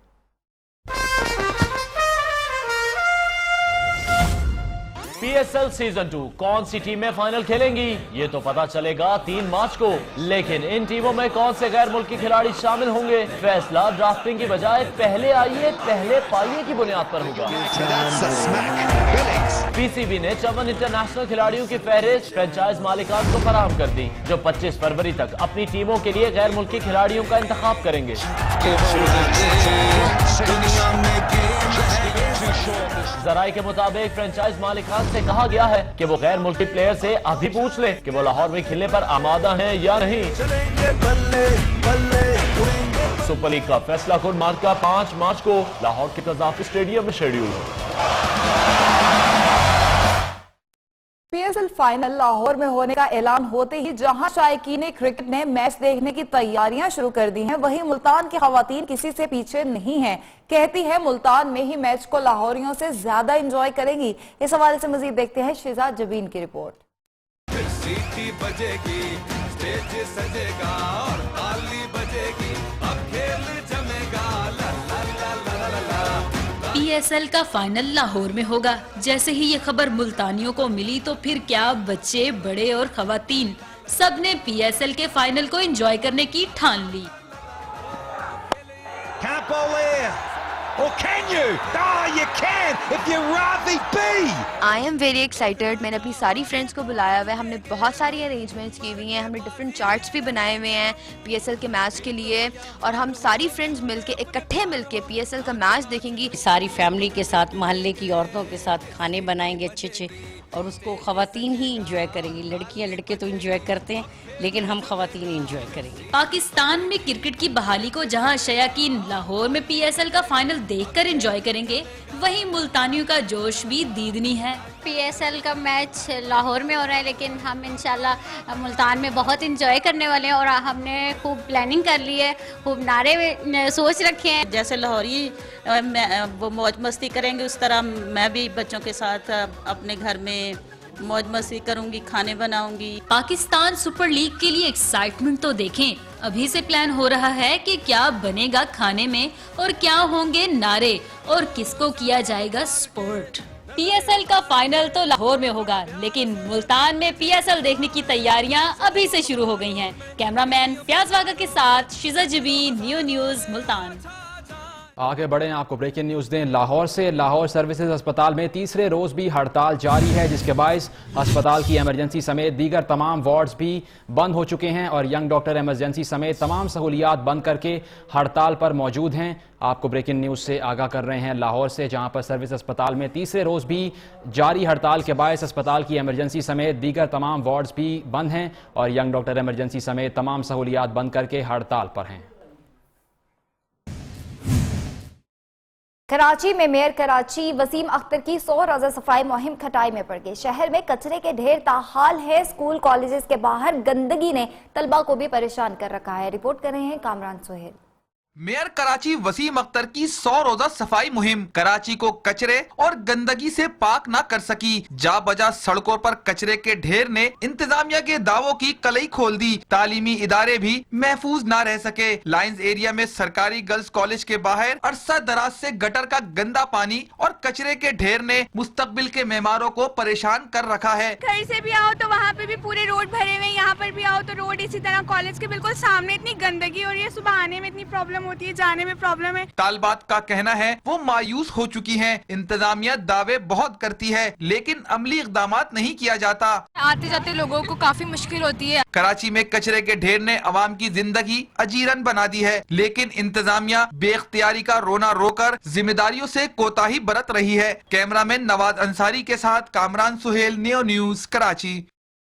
PSL सीजन 2 कौन सी टीमें फाइनल खेलेंगी ये तो पता चलेगा 3 मार्च को, लेकिन इन टीमों में कौन से गैर मुल्की खिलाड़ी शामिल होंगे, फैसला ड्राफ्टिंग की बजाय पहले आइए पहले पाइए की बुनियाद पर होगा। पीसीबी ने 54 इंटरनेशनल खिलाड़ियों की फहरिस्त फ्रेंचाइज मालिकान को फराहम कर दी, जो 25 फरवरी तक अपनी टीमों के लिए गैर मुल्की खिलाड़ियों का इंतखाब करेंगे। जराये के मुताबिक फ्रेंचाइज मालिकान से कहा गया है कि वो गैर मुल्की प्लेयर से अभी पूछ ले कि वो लाहौर में खेलने पर आमादा हैं या नहीं। सुपर लीग का फैसला कुन मार्का 5 मार्च को लाहौर के कज़ाफ़ी स्टेडियम में शेड्यूल है। पीएसएल फाइनल लाहौर में होने का ऐलान होते ही जहां शायकीन क्रिकेट ने मैच देखने की तैयारियां शुरू कर दी हैं, वहीं मुल्तान की खवातीन किसी से पीछे नहीं हैं। कहती है मुल्तान में ही मैच को लाहौरियों से ज्यादा एंजॉय करेंगी। इस हवाले से मजीद देखते हैं शिजा जबीन की रिपोर्ट। सीटी बजेगी, स्टेज सजेगा और ताली बजेगी, अब खेल जमेगा, ला ला ला ला ला ला। पीएसएल का फाइनल लाहौर में होगा। जैसे ही ये खबर मुल्तानियों को मिली तो फिर क्या बच्चे, बड़े और खवातीन सब ने पीएसएल के फाइनल को एंजॉय करने की ठान ली। Or can you? Ah, you can if you're Ravi B. I am very excited. मैंने अपनी सारी फ्रेंड्स को बुलाया हुआ है। हमने बहुत सारी अरेंजमेंट्स की हुई हैं। हमने डिफरेंट चार्ट्स भी बनाए हुए हैं पीएसएल के मैच के लिए, और हम सारी फ्रेंड्स मिलके इकट्ठे मिलके पीएसएल का मैच देखेंगी। सारी फैमिली के साथ, मोहल्ले की औरतों के साथ खाने बनाएंगे अच्छे अच्छे, और उसको खवातीन ही इंजॉय करेंगी। लड़कियां लड़के तो इंजॉय करते हैं, लेकिन हम खवातीन इंजॉय करेंगे। पाकिस्तान में क्रिकेट की बहाली को जहां शयाकीन लाहौर में पीएसएल का फाइनल देखकर एंजॉय करेंगे, वहीं मुल्तानियों का जोश भी दीदनी है। पीएसएल का मैच लाहौर में हो रहा है, लेकिन हम इंशाल्लाह मुल्तान में बहुत इंजॉय करने वाले हैं, और हमने खूब प्लानिंग कर ली है, खूब नारे सोच रखे हैं। जैसे लाहौरी वो मौज मस्ती करेंगे, उस तरह मैं भी बच्चों के साथ अपने घर में मौज मस्ती करूंगी, खाने बनाऊंगी। पाकिस्तान सुपर लीग के लिए एक्साइटमेंट तो देखें। अभी से प्लान हो रहा है कि क्या बनेगा खाने में, और क्या होंगे नारे, और किसको किया जाएगा स्पोर्ट। पीएसएल का फाइनल तो लाहौर में होगा, लेकिन मुल्तान में पीएसएल देखने की तैयारियां अभी से शुरू हो गई हैं। कैमरामैन फयाज वागा के साथ शिजा जबी, न्यूज़ मुल्तान। आगे बढ़ें, आपको ब्रेकिंग न्यूज़ दें लाहौर से। लाहौर सर्विसेज अस्पताल में तीसरे रोज़ भी हड़ताल जारी है, जिसके बायस अस्पताल की इमरजेंसी समेत दीगर तमाम वार्ड्स भी बंद हो चुके हैं, और यंग डॉक्टर इमरजेंसी समेत तमाम सहूलियात बंद करके हड़ताल पर मौजूद हैं। आपको ब्रेकिंग न्यूज़ से आगाह कर रहे हैं लाहौर से, जहां पर सर्विस अस्पताल में तीसरे रोज़ भी जारी हड़ताल के बायस अस्पताल की इमरजेंसी समेत दीगर तमाम वार्ड्स भी बंद हैं, और यंग डॉक्टर इमरजेंसी समेत तमाम सहूलियात बंद करके हड़ताल पर हैं। कराची में मेयर कराची वसीम अख्तर की 100 रोजा सफाई मुहिम खटाई में पड़ गई। शहर में कचरे के ढेर ताहाल है। स्कूल कॉलेजेस के बाहर गंदगी ने तलबा को भी परेशान कर रखा है। रिपोर्ट कर रहे हैं कामरान सोहेल। मेयर कराची वसीम अख्तर की 100 रोजा सफाई मुहिम कराची को कचरे और गंदगी से पाक न कर सकी। जा बजा सड़कों पर कचरे के ढेर ने इंतजामिया के दावों की कलई खोल दी। तालीमी इदारे भी महफूज न रह सके। लाइंस एरिया में सरकारी गर्ल्स कॉलेज के बाहर अरसा दराज से गटर का गंदा पानी और कचरे के ढेर ने मुस्तकबिल के मेहमानों को परेशान कर रखा है। घर से भी आओ तो वहाँ पे भी पूरे रोड भरे हुए, यहाँ पर भी आओ तो रोड, इसी तरह कॉलेज के बिल्कुल सामने इतनी गंदगी हो रही है। सुबह आने में इतनी प्रॉब्लम होती है, जाने में प्रॉब्लम है। तालबात का कहना है वो मायूस हो चुकी हैं। इंतजामिया दावे बहुत करती है, लेकिन अमली इक़दामात नहीं किया जाता। आते जाते लोगों को काफी मुश्किल होती है। कराची में कचरे के ढेर ने अवाम की जिंदगी अजीरन बना दी है, लेकिन इंतजामिया बेख्तियारी का रोना रोकर जिम्मेदारियों से कोताही बरत रही है। कैमरामैन नवाज अंसारी के साथ कामरान सुहेल, न्यूज़ कराची।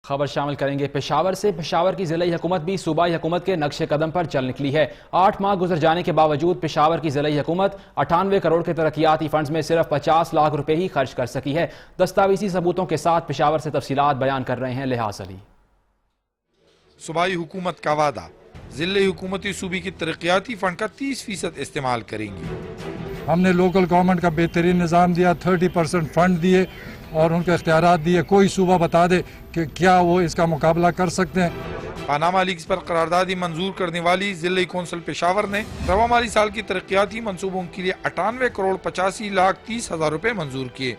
खबर शामिल करेंगे पेशावर से। पेशावर की ज़िला हुकूमत भी सूबाई हुकूमत के नक्शे कदम पर चल निकली है। 8 माह गुजर जाने के बावजूद पेशावर की ज़िला हुकूमत 98 करोड़ के तरक्याती फंड्स में सिर्फ 50 लाख रुपए ही खर्च कर सकी है। दस्तावेजी सबूतों के साथ पेशावर से तफसीलात बयान कर रहे हैं लिहाज अली। सूबाई हुकूमत का वादा, ज़िले हुकूमती सूबे की तरक्याती फंड का 30% इस्तेमाल करेंगी। हमने लोकल गवर्नमेंट का बेहतरीन निज़ाम दिया, 30% फंड दिए और उनके इख्तियारात दिए। कोई सूबा बता दे कि क्या वो इसका मुकाबला कर सकते हैं। पानामा लीग्स पर करारदादी मंजूर करने वाली ज़िले कौंसिल पेशावर ने रवा माली साल की तरक्याती मंसूबों के लिए 98 करोड़ 85 लाख 30 हजार रुपए मंजूर किए,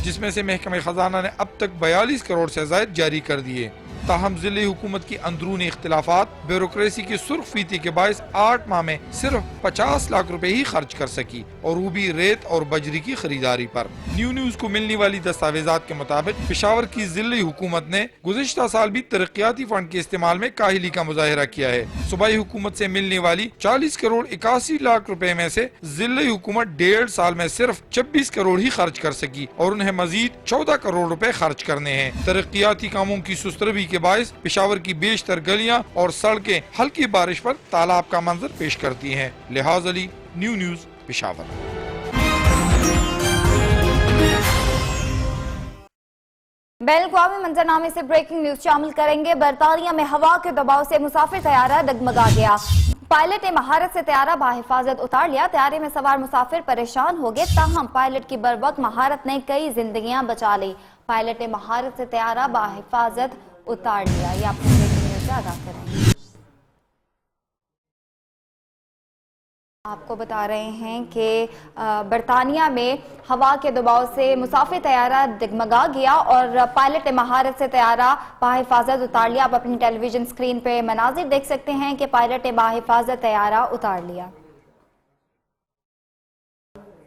जिसमें से महकमे खजाना ने अब तक 42 करोड़ से ज़ायद जारी कर दिए। ताहम ज़िले हुकूमत की अंदरूनी इख्तिलाफात, ब्यूरोक्रेसी की सुर्ख फीती के बायस 8 माह में सिर्फ 50 लाख रुपए ही खर्च कर सकी, और वो भी रेत और बजरी की खरीदारी पर। न्यूज़ को मिलने वाली दस्तावेजात के मुताबिक पेशावर की ज़िले हुकूमत ने गुज़िश्ता साल भी तरक्याती फंड के इस्तेमाल में काहिली का मुजाहिरा किया है। सूबाई हुकूमत से मिलने वाली 40 करोड़ 81 लाख रुपए में से ज़िले हुकूमत 1.5 साल में सिर्फ 26 करोड़ ही खर्च कर सकी, और उन्हें मजीद 14 करोड़ रुपए खर्च करने हैं। तरक्याती कामों की सुस्तरवी के बायस पेशावर की बेशतर गलियां और सड़कें हल्की बारिश पर तालाब का मंजर पेश करती हैं। लिहाज अली, न्यूज़ पेशावर। बैनुल-अक़वामी मंजरनामे से ब्रेकिंग न्यूज शामिल करेंगे। बरतानिया में हवा के दबाव से मुसाफिर तैयारा डगमगा गया। पायलट ने महारत से तैयारा बाहिफाजत उतार लिया। तैयारे में सवार मुसाफिर परेशान हो गए, ताहम पायलट की बरवक्त महारत ने कई जिंदगियां बचा ली। पायलट ने महारत से तैयारा बाहिफाजत उतार लिया। ये आपको ब्रेकिंग न्यूज अदा करेंगे। आपको बता रहे हैं कि बरतानिया में हवा के दबाव से मुसाफिर तैयारा डगमगा गया और पायलट ने महारत से तैयारा बाहिफाजत उतार लिया। आप अपनी टेलीविजन स्क्रीन पे मनाजिर देख सकते हैं कि पायलट ने बाहिफाजत तैयारा उतार लिया।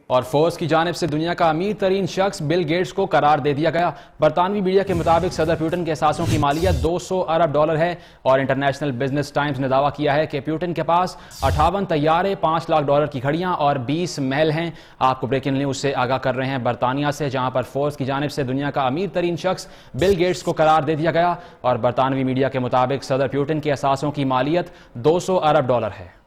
और फोर्स की जानिब से दुनिया का अमीर तरीन शख्स बिल गेट्स को करार दे दिया गया। बरतानवी मीडिया के मुताबिक सदर प्यूटन के असासों की मालियत 200 अरब डॉलर है, और इंटरनेशनल बिजनेस टाइम्स ने दावा किया है कि प्यूटन के पास 58 तैयारे, 5 लाख डॉलर की घड़ियां और 20 महल हैं। आपको ब्रेकिंग न्यूज से आगाह कर रहे हैं बरतानिया से, जहां पर फोर्स की जानिब से दुनिया का अमीर तरीन शख्स बिल गेट्स को करार दे दिया गया, और बरतानवी मीडिया के मुताबिक सदर प्यूटन के असासों की मालियत 200 अरब डॉलर है।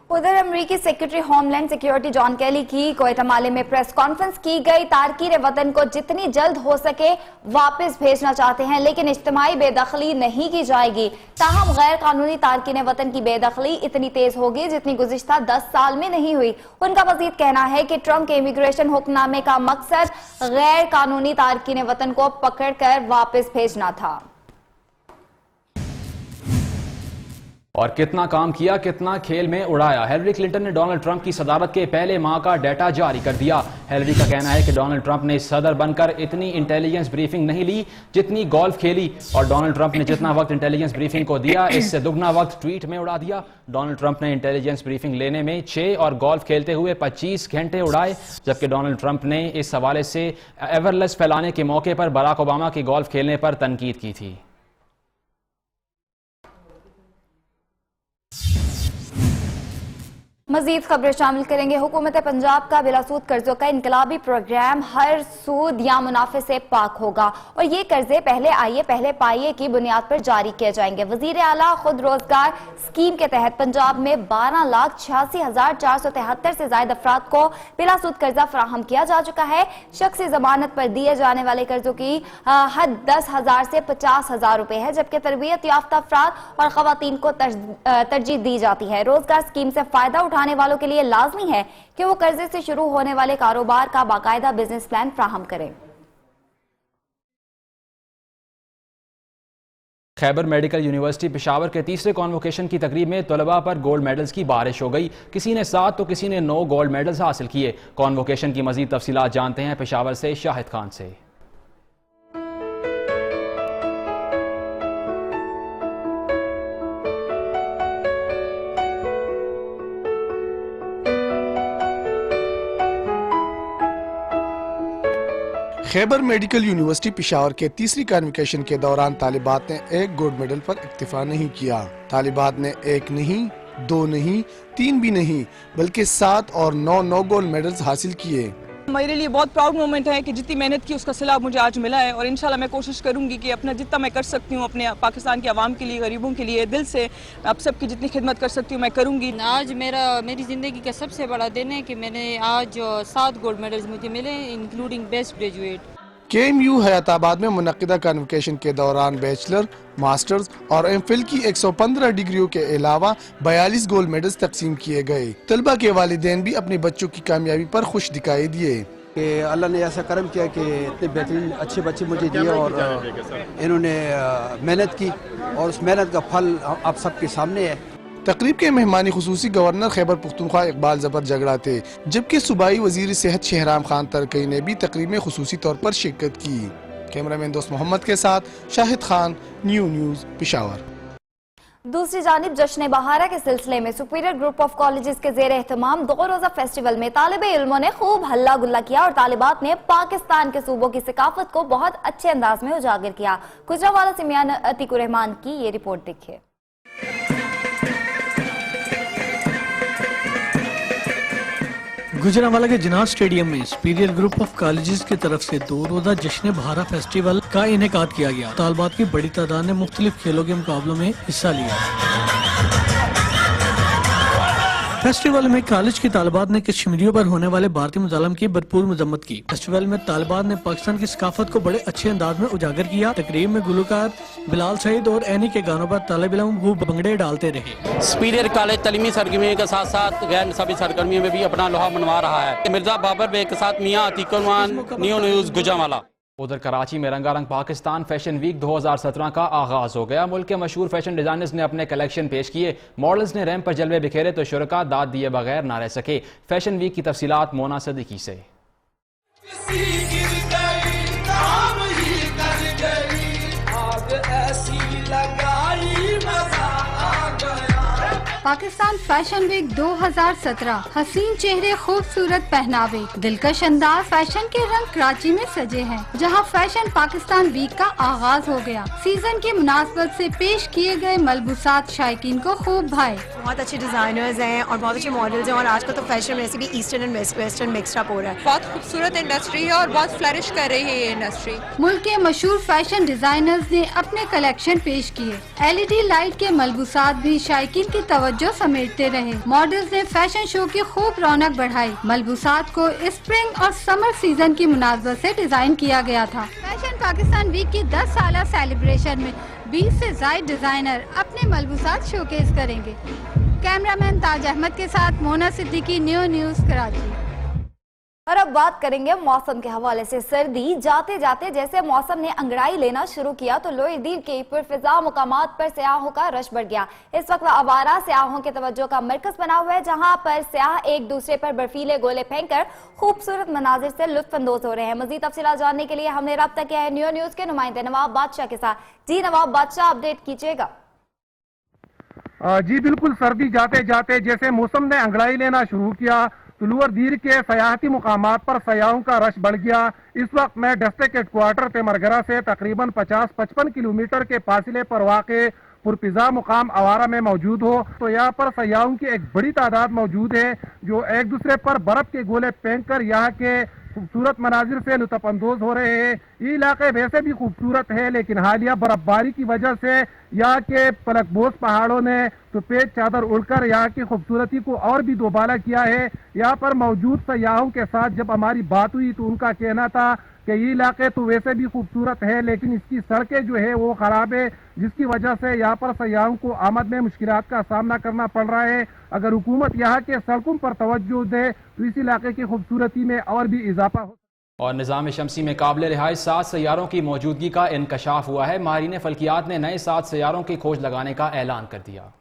उधर अमरीकी सेक्रेटरी होमलैंड सिक्योरिटी जॉन केली की कोयटामाले में प्रेस कॉन्फ्रेंस की गई। तारकीन वतन को जितनी जल्द हो सके वापस भेजना चाहते हैं, लेकिन इज्तिमाई बेदखली नहीं की जाएगी। ताहम गैर कानूनी तारकीन वतन की बेदखली इतनी तेज होगी जितनी गुज़िश्ता 10 साल में नहीं हुई। उनका मजीद कहना है कि ट्रंप के इमिग्रेशन हुक्मनामे का मकसद गैर कानूनी तारकीन वतन को पकड़ कर वापस भेजना था। और कितना काम किया, कितना खेल में उड़ाया। हिलरी क्लिंटन ने डोनाल्ड ट्रंप की सदारत के पहले माह का डाटा जारी कर दिया। हिलरी का कहना है कि डोनाल्ड ट्रंप ने सदर बनकर इतनी इंटेलिजेंस ब्रीफिंग नहीं ली जितनी गोल्फ खेली, और डोनाल्ड ट्रंप ने जितना वक्त इंटेलिजेंस ब्रीफिंग को दिया इससे दुगना वक्त ट्वीट में उड़ा दिया। डोनाल्ड ट्रंप ने इंटेलिजेंस ब्रीफिंग लेने में 6 और गोल्फ खेलते हुए 25 घंटे उड़ाए, जबकि डोनाल्ड ट्रंप ने इस हवाले से एवरलेस फैलाने के मौके पर बराक ओबामा की गोल्फ खेलने पर तनकीद की थी। मजीद खबरें शामिल करेंगे। हुकूमत पंजाब का बिलासूद कर्जों का इनकलाबी प्रोग्राम हर सूद या मुनाफे से पाक होगा, और ये कर्जे पहले आइए पहले पाइए की बुनियाद पर जारी किए जाएंगे। वजीर आला खुद रोजगार स्कीम के तहत पंजाब में 12,86,473 से ज्यादा अफराद को बिलासूद कर्जा फराहम किया जा चुका है। शख्सी जमानत पर दिए जाने वाले कर्जों की हद 10,000 से 50,000 रुपए है, जबकि तरबियत याफ्ता अफराद और खवातीन को तरजीह दी जाती है। रोजगार स्कीम से फायदा उठाने वालों के लिए लाजमी है कि वो कर्जे से शुरू होने वाले कारोबार का बाकायदा बिजनेस प्लान फराहम करें। खैबर मेडिकल यूनिवर्सिटी पेशावर के तीसरे कॉन्वोकेशन की तकरीब में तलबा पर गोल्ड मेडल्स की बारिश हो गई। किसी ने 7 तो किसी ने 9 गोल्ड मेडल्स हासिल किए। कॉन्वोकेशन की मजीद तफसीलात जानते हैं पेशावर से शाहिद खान से। खैबर मेडिकल यूनिवर्सिटी पेशावर के तीसरी कॉन्वोकेशन के दौरान तालिबात ने 1 गोल्ड मेडल पर इक्तिफा नहीं किया। तालिबात ने 1 नहीं, 2 नहीं, 3 भी नहीं, बल्कि 7 और 9 गोल्ड मेडल्स हासिल किए। मेरे लिए बहुत प्राउड मोमेंट है कि जितनी मेहनत की उसका सिला मुझे आज मिला है और इंशाल्लाह मैं कोशिश करूंगी कि अपना जितना मैं कर सकती हूँ अपने पाकिस्तान के आवाम के लिए, गरीबों के लिए दिल से आप सबकी जितनी खिदमत कर सकती हूँ मैं करूँगी। आज मेरी ज़िंदगी का सबसे बड़ा दिन है कि मैंने आज 7 गोल्ड मेडल्स मुझे मिले, including best graduate. KMU Hayatabad में मुनक्किदा कन्वोकेशन के दौरान बैचलर, मास्टर्स और एमफिल की 115 डिग्रियों के अलावा 42 गोल्ड मेडल्स तकसीम किए गए। तलबा के वालिदैन भी अपने बच्चों की कामयाबी पर खुश दिखाई दिए। अल्लाह ने ऐसा करम किया कि इतने बेहतरीन अच्छे बच्चे मुझे दिए और इन्होंने मेहनत की और उस मेहनत का फल आप सबके सामने है। तकरीब के मेहमानी खुसूसी गवर्नर खैबर पुख्तूनख्वा इकबाल जबर जगड़ा थे, जबकि सूबाई वजीर सेहत शहराम खान तरकई ने भी तकरीब में खुसूसी तौर पर शिरकत की। कैमरामैन दोस्त मोहम्मद के साथ शाहिद खान, न्यूज़ पेशावर। दूसरी जानिब जश्न बहारा के सिलसिले में सुपीरियर ग्रुप ऑफ कॉलेजेस के जेर एहतमाम 2 रोजा फेस्टिवल में तालिबे इल्मों ने खूब हल्ला गुल्ला किया और तालिबात ने पाकिस्तान के सूबों की सकाफत को बहुत अच्छे अंदाज में उजागर किया। गुजरावाला से मियां अतीकुर रहमान की ये रिपोर्ट देखिए। गुजरांवाला के जिनात स्टेडियम में सुपीरियर ग्रुप ऑफ कॉलेजेस की तरफ से 2 रोजा जश्न बहारा फेस्टिवल का इनेकाद किया गया। तालिबात की बड़ी तादाद ने मुख्तलिफ खेलों के मुकाबलों में हिस्सा लिया। फेस्टिवल में कॉलेज की तालिबात ने कश्मीरियों पर होने वाले भारतीय मुजालम की भरपूर मजम्मत की। फेस्टिवल में तालिबात ने पाकिस्तान की सकाफत को बड़े अच्छे अंदाज में उजागर किया। तकरीब में गुलकार बिलाल सईद और एनी के गानों पर तालिब इल्म खूब भंगड़े डालते रहे। सुपीरियर कॉलेज तलीमी सरगर्मियों के साथ साथ गैर निसाबी सरगर्मियों में भी अपना लोहा मनवा रहा है। मिर्जा बाबर बेग के साथ मियां अतीकुर रहमान, न्यूज़ गुजरांवाला। उधर कराची में रंगारंग पाकिस्तान फैशन वीक 2017 का आगाज हो गया। मुल्क के मशहूर फैशन डिजाइनर्स ने अपने कलेक्शन पेश किए। मॉडल्स ने रैंप पर जलवे बिखेरे तो शुरका दाद दिए बगैर ना रह सके। फैशन वीक की तफसीलात मोना सदीकी से। पाकिस्तान फैशन वीक 2017 हसीन चेहरे, खूबसूरत पहनावे, दिलकश अंदाज, फैशन के रंग कराची में सजे हैं, जहां फैशन पाकिस्तान वीक का आगाज हो गया। सीजन की मुनासबत से पेश किए गए मलबूसात शायकीन को खूब भाए। बहुत अच्छे डिजाइनर्स हैं और बहुत अच्छे मॉडल्स हैं और आजकल तो फैशन वैसे भी eastern and western mixed up हो रहा है। बहुत खूबसूरत इंडस्ट्री है और बहुत फ्लरिश कर रही है ये इंडस्ट्री। मुल्क के मशहूर फैशन डिजाइनर्स ने अपने कलेक्शन पेश किए। LED लाइट के मलबूसात भी शायकीन की तवज्जो समेटते रहे। मॉडल्स ने फैशन शो की खूब रौनक बढ़ाई। मलबूसात को स्प्रिंग और समर सीजन की मुनासबत से डिजाइन किया गया था। फैशन पाकिस्तान वीक की 10 साला सेलिब्रेशन में 20 से ज्यादा डिजाइनर अपने मलबूसात शोकेस करेंगे। कैमरामैन ताज अहमद के साथ मोना सिद्दीकी, न्यूज़ कराची। और अब बात करेंगे मौसम के हवाले से। सर्दी जाते जाते जैसे मौसम ने अंगड़ाई लेना शुरू किया तो लोईदीर के पुरफिजा मुकामात पर सयाहों का रश बढ़ गया। इस वक्त आवारा सयाहों के तवज्जो का मरकज बना हुआ है, जहां पर सयाह एक दूसरे पर बर्फीले गोले फेंककर खूबसूरत मनाजिर से लुत्फ अंदोज हो रहे हैं। मजीद तफसीलात जानने के लिए हमने रब्ता किया है न्यूज़ के नुमाइंदे नवाब बादशाह के साथ। जी नवाब बादशाह, अपडेट कीजिएगा। जी बिल्कुल, सर्दी जाते जाते जैसे मौसम ने अंगड़ाई लेना शुरू किया तो लोअर दीर के सयाहती मुकामात पर सयाहों का रश बढ़ गया। इस वक्त मैं डिस्ट्रिक्ट हेडक्वार्टर तेमरगरा से तकरीबन 50-55 किलोमीटर के फासले पर वाक़े पुरफिजा मुकाम आवारा में मौजूद हो तो यहाँ पर सयाहों की एक बड़ी तादाद मौजूद है जो एक दूसरे पर बर्फ के गोले फेंक कर यहाँ के खूबसूरत मनाजिर से लुत्फानंदोज हो रहे हैं। ये इलाके वैसे भी खूबसूरत है, लेकिन हालिया बर्फबारी की वजह से यहाँ के पलकबोज पहाड़ों ने सफेद चादर उड़कर यहाँ की खूबसूरती को और भी दोबाला किया है। यहाँ पर मौजूद सयाहों के साथ जब हमारी बात हुई तो उनका कहना था कि ये इलाके तो वैसे भी खूबसूरत है, लेकिन इसकी सड़कें जो है वो खराब है, जिसकी वजह से यहाँ पर सयाहों को आमद में मुश्किलात का सामना करना पड़ रहा है। अगर हुकूमत यहाँ के सड़कों पर तवज्जो दे तो इस इलाके की खूबसूरती में और भी इजाफा हो। और निज़ाम शमसी में काबिल रिहाइश 7 सैयारों की मौजूदगी का इंकशाफ हुआ है। माहिरीन फल्कियात ने नए 7 सैयारों की खोज लगाने का ऐलान कर दिया।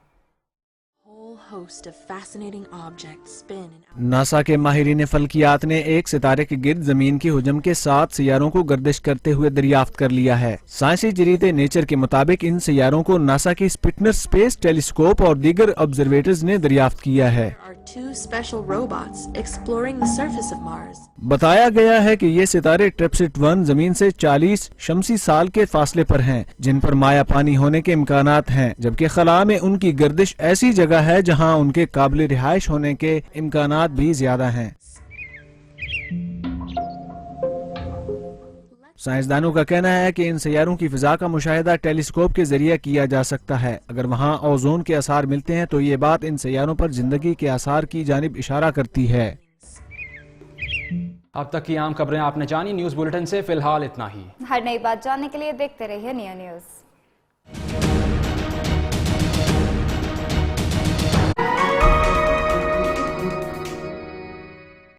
नासा के माहिरीन फल्कियात ने एक सितारे के गिर्द जमीन की हुजम के 7 सैयारों को गर्दिश करते हुए दरियाफ्त कर लिया है। साइंसी जरीदे नेचर के मुताबिक इन सैयारों को नासा के स्पिटनर स्पेस टेलीस्कोप और दीगर ऑब्जर्वेटर्स ने दरियाफ्त किया है। बताया गया है कि ये सितारे ट्रिप्सिट 1 जमीन से 40 शमसी साल के फासले पर हैं, जिन पर माया पानी होने के इम्कानात हैं, जबकि खला में उनकी गर्दिश ऐसी जगह है जहां उनके काबिल रिहाइश होने के इम्कानात भी ज्यादा हैं। साइंसदानों का कहना है कि इन सैयारों की फिजा का मुशाहिदा टेलीस्कोप के जरिए किया जा सकता है। अगर वहाँ ओजोन के आसार मिलते हैं तो ये बात इन सैयारों पर जिंदगी के आसार की जानिब इशारा करती है। अब तक की आम खबरें आपने जानी। न्यूज बुलेटिन से फिलहाल इतना ही। हर नई बात जानने के लिए देखते रहिए निया न्यूज।